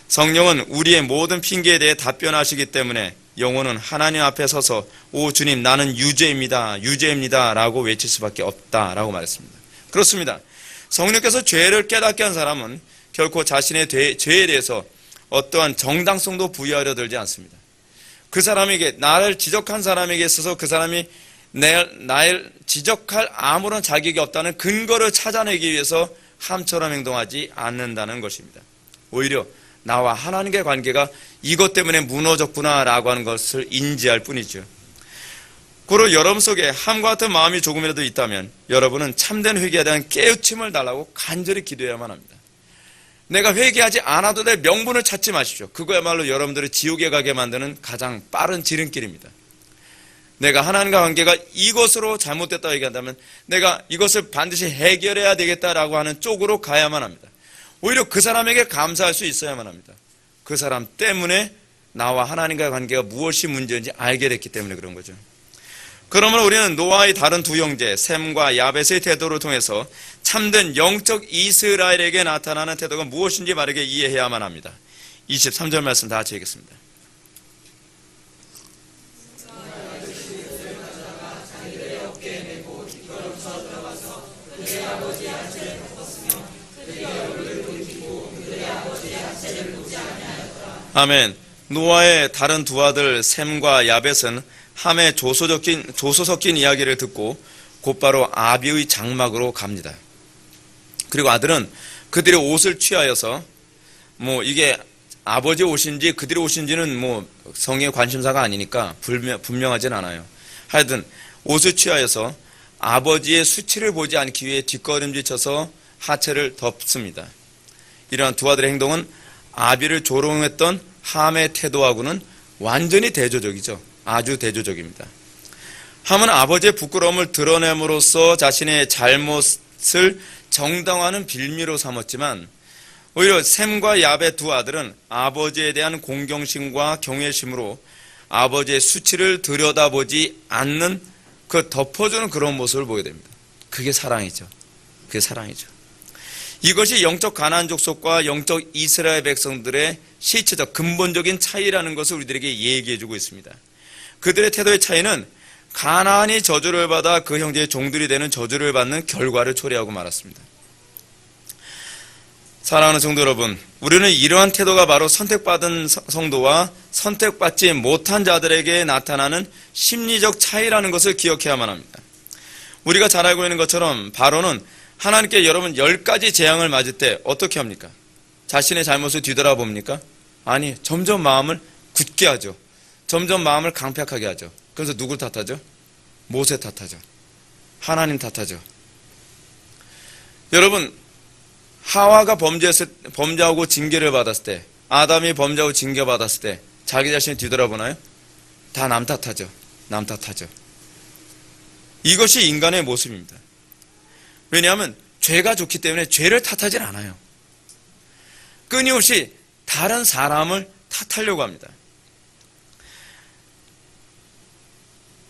성령은 우리의 모든 핑계에 대해 답변하시기 때문에 영혼은 하나님 앞에 서서 오 주님 나는 유죄입니다 라고 외칠 수밖에 없다라고 말했습니다. 그렇습니다. 성령께서 죄를 깨닫게 한 사람은 결코 자신의 죄에 대해서 어떠한 정당성도 부여하려 들지 않습니다. 그 사람에게, 나를 지적한 사람에게 있어서 그 사람이 나를 지적할 아무런 자격이 없다는 근거를 찾아내기 위해서 함처럼 행동하지 않는다는 것입니다. 오히려 나와 하나님과의 관계가 이것 때문에 무너졌구나라고 하는 것을 인지할 뿐이죠. 고로 여러분 속에 함과 같은 마음이 조금이라도 있다면 여러분은 참된 회개에 대한 깨우침을 달라고 간절히 기도해야만 합니다. 내가 회개하지 않아도 될 명분을 찾지 마십시오. 그거야말로 여러분들을 지옥에 가게 만드는 가장 빠른 지름길입니다. 내가 하나님과 관계가 이것으로 잘못됐다고 얘기한다면 내가 이것을 반드시 해결해야 되겠다라고 하는 쪽으로 가야만 합니다. 오히려 그 사람에게 감사할 수 있어야만 합니다. 그 사람 때문에 나와 하나님과의 관계가 무엇이 문제인지 알게 됐기 때문에 그런 거죠. 그러므로 우리는 노아의 다른 두 형제 셈과 야벳의 태도를 통해서 참된 영적 이스라엘에게 나타나는 태도가 무엇인지 바르게 이해해야만 합니다. 23절 말씀 다 같이 읽겠습니다. 아멘. 노아의 다른 두 아들 셈과 야벳은 함에 조소 섞인 이야기를 듣고 곧바로 아비의 장막으로 갑니다. 그리고 아들은 그들의 옷을 취하여서 이게 아버지의 옷인지 그들의 옷인지는 성의 관심사가 아니니까 분명하진 않아요. 하여튼 옷을 취하여서 아버지의 수치를 보지 않기 위해 뒷걸음질 쳐서 하체를 덮습니다. 이러한 두 아들의 행동은 아비를 조롱했던 함의 태도하고는 완전히 대조적이죠. 아주 대조적입니다. 함은 아버지의 부끄러움을 드러냄으로써 자신의 잘못을 정당화하는 빌미로 삼았지만 오히려 셈과 야벳 두 아들은 아버지에 대한 공경심과 경외심으로 아버지의 수치를 들여다보지 않는 그 덮어주는 그런 모습을 보게 됩니다. 그게 사랑이죠. 그게 사랑이죠. 이것이 영적 가나안 족속과 영적 이스라엘 백성들의 실체적 근본적인 차이라는 것을 우리들에게 얘기해주고 있습니다. 그들의 태도의 차이는 가나안이 저주를 받아 그 형제의 종들이 되는 저주를 받는 결과를 초래하고 말았습니다. 사랑하는 성도 여러분, 우리는 이러한 태도가 바로 선택받은 성도와 선택받지 못한 자들에게 나타나는 심리적 차이라는 것을 기억해야만 합니다. 우리가 잘 알고 있는 것처럼 바로는 하나님께 여러분 10가지 재앙을 맞을 때 어떻게 합니까? 자신의 잘못을 뒤돌아봅니까? 아니, 점점 마음을 굳게 하죠. 점점 마음을 강팍하게 하죠. 그래서 누굴 탓하죠? 모세 탓하죠. 하나님 탓하죠. 여러분, 하와가 범죄하고 징계를 받았을 때, 아담이 범죄하고 징계받았을 때 자기 자신을 뒤돌아보나요? 다 남 탓하죠. 남 탓하죠. 이것이 인간의 모습입니다. 왜냐하면 죄가 좋기 때문에 죄를 탓하진 않아요. 끊임없이 다른 사람을 탓하려고 합니다.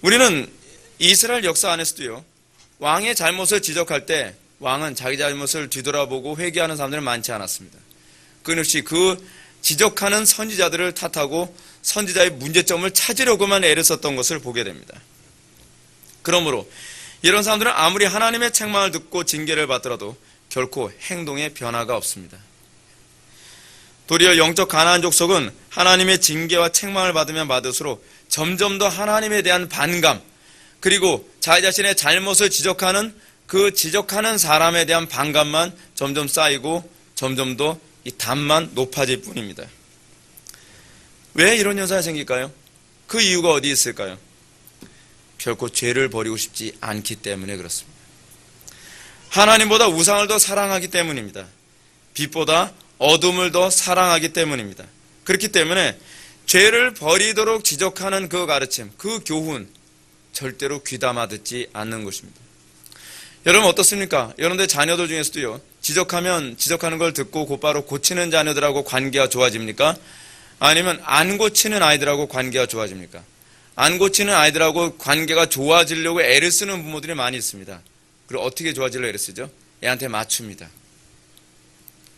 우리는 이스라엘 역사 안에서도요, 왕의 잘못을 지적할 때 왕은 자기 잘못을 뒤돌아보고 회개하는 사람들은 많지 않았습니다. 끊임없이 그 지적하는 선지자들을 탓하고 선지자의 문제점을 찾으려고만 애를 썼던 것을 보게 됩니다. 그러므로 이런 사람들은 아무리 하나님의 책망을 듣고 징계를 받더라도 결코 행동에 변화가 없습니다. 도리어 영적 가나안 족속은 하나님의 징계와 책망을 받으면 받을수록 점점 더 하나님에 대한 반감, 그리고 자기 자신의 잘못을 지적하는 그 지적하는 사람에 대한 반감만 점점 쌓이고 점점 더 이 담만 높아질 뿐입니다. 왜 이런 현상이 생길까요? 그 이유가 어디 있을까요? 결코 죄를 버리고 싶지 않기 때문에 그렇습니다. 하나님보다 우상을 더 사랑하기 때문입니다. 빛보다 어둠을 더 사랑하기 때문입니다. 그렇기 때문에 죄를 버리도록 지적하는 그 가르침, 그 교훈 절대로 귀담아 듣지 않는 것입니다. 여러분 어떻습니까? 여러분들 자녀들 중에서도요, 지적하는 걸 듣고 곧바로 고치는 자녀들하고 관계가 좋아집니까? 아니면 안 고치는 아이들하고 관계가 좋아집니까? 안 고치는 아이들하고 관계가 좋아지려고 애를 쓰는 부모들이 많이 있습니다. 그리고 어떻게 좋아지려고 애를 쓰죠? 애한테 맞춥니다.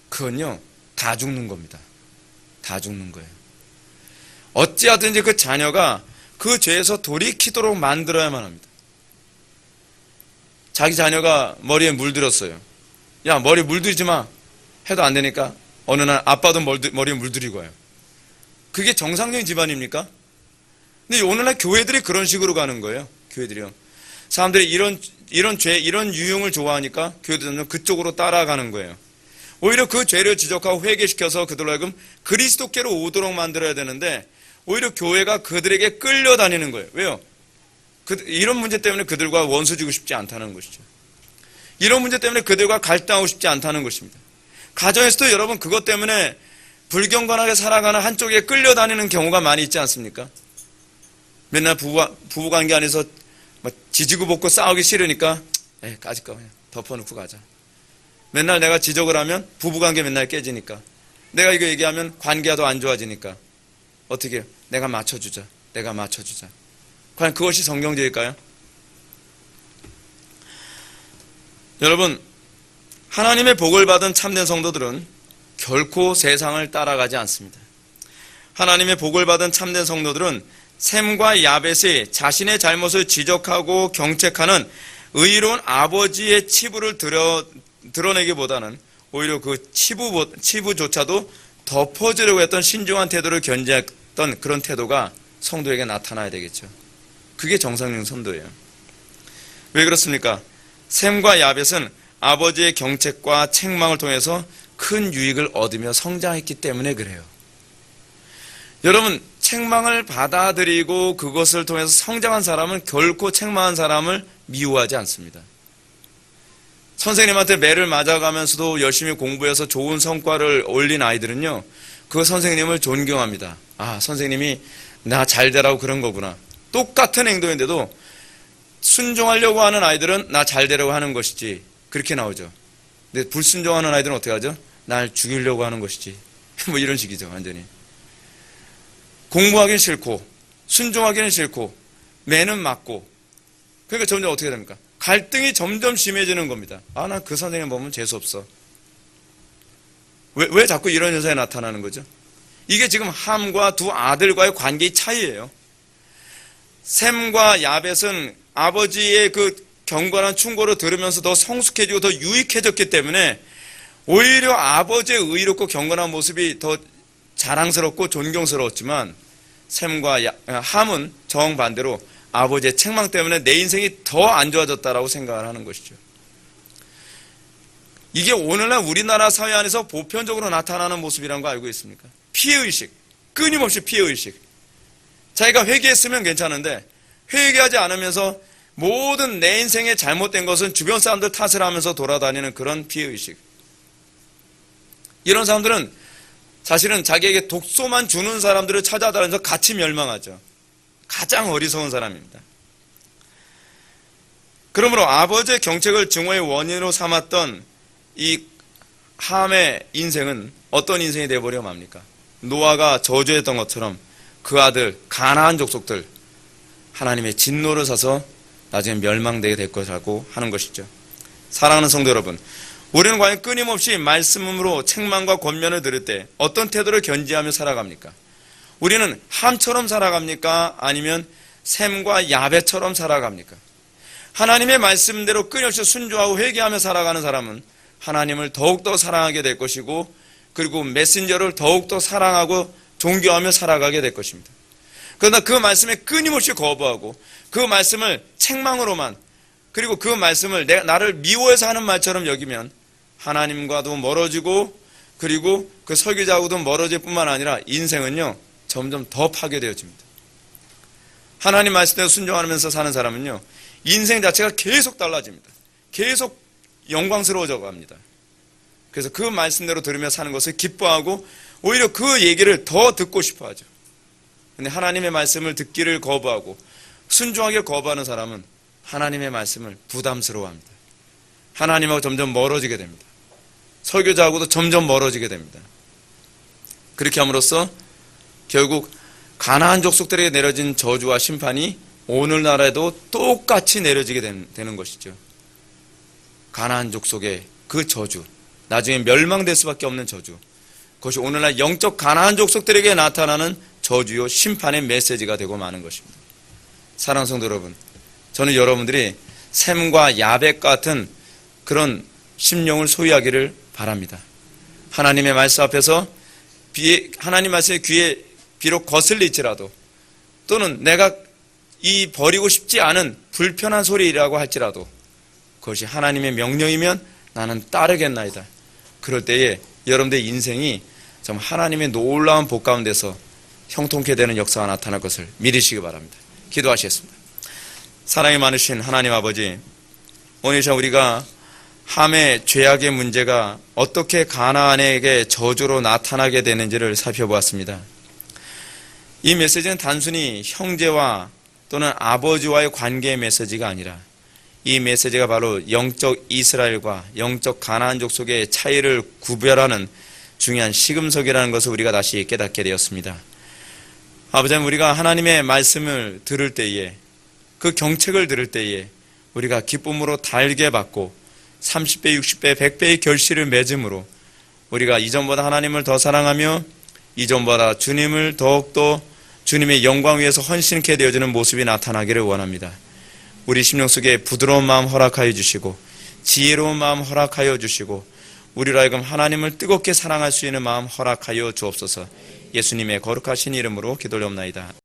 그건요, 다 죽는 겁니다. 다 죽는 거예요. 어찌하든지 그 자녀가 그 죄에서 돌이키도록 만들어야만 합니다. 자기 자녀가 머리에 물들었어요. 야, 머리 물들이지 마 해도 안 되니까 어느 날 아빠도 머리에 물들이고 와요. 그게 정상적인 집안입니까? 근데 오늘날 교회들이 그런 식으로 가는 거예요. 교회들이요. 사람들이 이런 죄, 이런 유형을 좋아하니까 교회들은 그쪽으로 따라가는 거예요. 오히려 그 죄를 지적하고 회개시켜서 그들로 하여금 그리스도께로 오도록 만들어야 되는데 오히려 교회가 그들에게 끌려다니는 거예요. 왜요? 이런 문제 때문에 그들과 원수지고 싶지 않다는 것이죠. 이런 문제 때문에 그들과 갈등하고 싶지 않다는 것입니다. 가정에서도 여러분 그것 때문에 불경건하게 살아가는 한쪽에 끌려다니는 경우가 많이 있지 않습니까? 맨날 부부관계 안에서 지지고 볶고 싸우기 싫으니까 까짓거 그냥 덮어놓고 가자. 맨날 내가 지적을 하면 부부관계 맨날 깨지니까, 내가 이거 얘기하면 관계가 더 안 좋아지니까 어떻게 해요? 내가 맞춰주자. 과연 그것이 성경적일까요? 여러분, 하나님의 복을 받은 참된 성도들은 결코 세상을 따라가지 않습니다. 하나님의 복을 받은 참된 성도들은 셈과 야벳이 자신의 잘못을 지적하고 경책하는 의로운 아버지의 치부를 드러내기보다는 오히려 그 치부조차도 덮어주려고 했던 신중한 태도를 견지했던 그런 태도가 성도에게 나타나야 되겠죠. 그게 정상적인 성도예요. 왜 그렇습니까? 셈과 야벳은 아버지의 경책과 책망을 통해서 큰 유익을 얻으며 성장했기 때문에 그래요. 여러분, 책망을 받아들이고 그것을 통해서 성장한 사람은 결코 책망한 사람을 미워하지 않습니다. 선생님한테 매를 맞아가면서도 열심히 공부해서 좋은 성과를 올린 아이들은요, 그 선생님을 존경합니다. 아, 선생님이 나 잘 되라고 그런 거구나. 똑같은 행동인데도 순종하려고 하는 아이들은 나 잘 되라고 하는 것이지, 그렇게 나오죠. 근데 불순종하는 아이들은 어떻게 하죠? 날 죽이려고 하는 것이지. 뭐 이런 식이죠, 완전히. 공부하기는 싫고 순종하기는 싫고 매는 맞고, 그러니까 점점 어떻게 됩니까? 갈등이 점점 심해지는 겁니다. 아, 난 그 선생님 보면 재수없어. 왜 자꾸 이런 현상이 나타나는 거죠? 이게 지금 함과 두 아들과의 관계의 차이예요. 셈과 야벳은 아버지의 그 경건한 충고를 들으면서 더 성숙해지고 더 유익해졌기 때문에 오히려 아버지의 의롭고 경건한 모습이 더 자랑스럽고 존경스러웠지만, 셈과 함은 정반대로 아버지의 책망 때문에 내 인생이 더 안 좋아졌다라고 생각을 하는 것이죠. 이게 오늘날 우리나라 사회 안에서 보편적으로 나타나는 모습이라는 거 알고 있습니까? 피해의식, 끊임없이 피해의식. 자기가 회개했으면 괜찮은데 회개하지 않으면서 모든 내 인생에 잘못된 것은 주변 사람들 탓을 하면서 돌아다니는 그런 피해의식. 이런 사람들은 사실은 자기에게 독소만 주는 사람들을 찾아다니면서 같이 멸망하죠. 가장 어리석은 사람입니다. 그러므로 아버지의 경책을 증오의 원인으로 삼았던 이 함의 인생은 어떤 인생이 되어버려 맙니까? 노아가 저주했던 것처럼 그 아들 가나안 족속들 하나님의 진노를 사서 나중에 멸망되게 될 것이라고 하는 것이죠. 사랑하는 성도 여러분, 우리는 과연 끊임없이 말씀으로 책망과 권면을 들을 때 어떤 태도를 견지하며 살아갑니까? 우리는 함처럼 살아갑니까? 아니면 셈과 야벳처럼 살아갑니까? 하나님의 말씀대로 끊임없이 순종하고 회개하며 살아가는 사람은 하나님을 더욱더 사랑하게 될 것이고, 그리고 메신저를 더욱더 사랑하고 존경하며 살아가게 될 것입니다. 그러나 그 말씀에 끊임없이 거부하고 그 말씀을 책망으로만, 그리고 그 말씀을 나를 미워해서 하는 말처럼 여기면 하나님과도 멀어지고, 그리고 그 설교자하고도 멀어질 뿐만 아니라 인생은요 점점 더 파괴되어집니다. 하나님 말씀대로 순종하면서 사는 사람은요 인생 자체가 계속 달라집니다. 계속 영광스러워져 갑니다. 그래서 그 말씀대로 들으며 사는 것을 기뻐하고 오히려 그 얘기를 더 듣고 싶어 하죠. 그런데 하나님의 말씀을 듣기를 거부하고 순종하기를 거부하는 사람은 하나님의 말씀을 부담스러워합니다. 하나님하고 점점 멀어지게 됩니다. 설교자하고도 점점 멀어지게 됩니다. 그렇게 함으로써 결국 가나안 족속들에게 내려진 저주와 심판이 오늘날에도 똑같이 내려지게 되는 것이죠. 가나안 족속의 그 저주, 나중에 멸망될 수밖에 없는 저주, 그것이 오늘날 영적 가나안 족속들에게 나타나는 저주요 심판의 메시지가 되고 마는 것입니다. 사랑하는 성도 여러분, 저는 여러분들이 셈과 야벳 같은 그런 심령을 소유하기를 바랍니다. 하나님의 말씀 앞에서 하나님 말씀의 귀에 비록 거슬릴지라도, 또는 내가 이 버리고 싶지 않은 불편한 소리라고 할지라도 그것이 하나님의 명령이면 나는 따르겠나이다. 그럴 때에 여러분들의 인생이 정말 하나님의 놀라운 복 가운데서 형통케 되는 역사가 나타날 것을 믿으시기 바랍니다. 기도하시겠습니다. 사랑이 많으신 하나님 아버지, 오늘 이 시간 우리가 함의 죄악의 문제가 어떻게 가나안에게 저주로 나타나게 되는지를 살펴보았습니다. 이 메시지는 단순히 형제와 또는 아버지와의 관계의 메시지가 아니라 이 메시지가 바로 영적 이스라엘과 영적 가나안 족속의 차이를 구별하는 중요한 시금석이라는 것을 우리가 다시 깨닫게 되었습니다. 아버지, 우리가 하나님의 말씀을 들을 때에, 그 경책을 들을 때에 우리가 기쁨으로 달게 받고 30배, 60배, 100배의 결실을 맺음으로 우리가 이전보다 하나님을 더 사랑하며 이전보다 주님을 더욱더 주님의 영광 위에서 헌신케 되어지는 모습이 나타나기를 원합니다. 우리 심령 속에 부드러운 마음 허락하여 주시고 지혜로운 마음 허락하여 주시고 우리로 하여금 하나님을 뜨겁게 사랑할 수 있는 마음 허락하여 주옵소서. 예수님의 거룩하신 이름으로 기도를 옵나이다.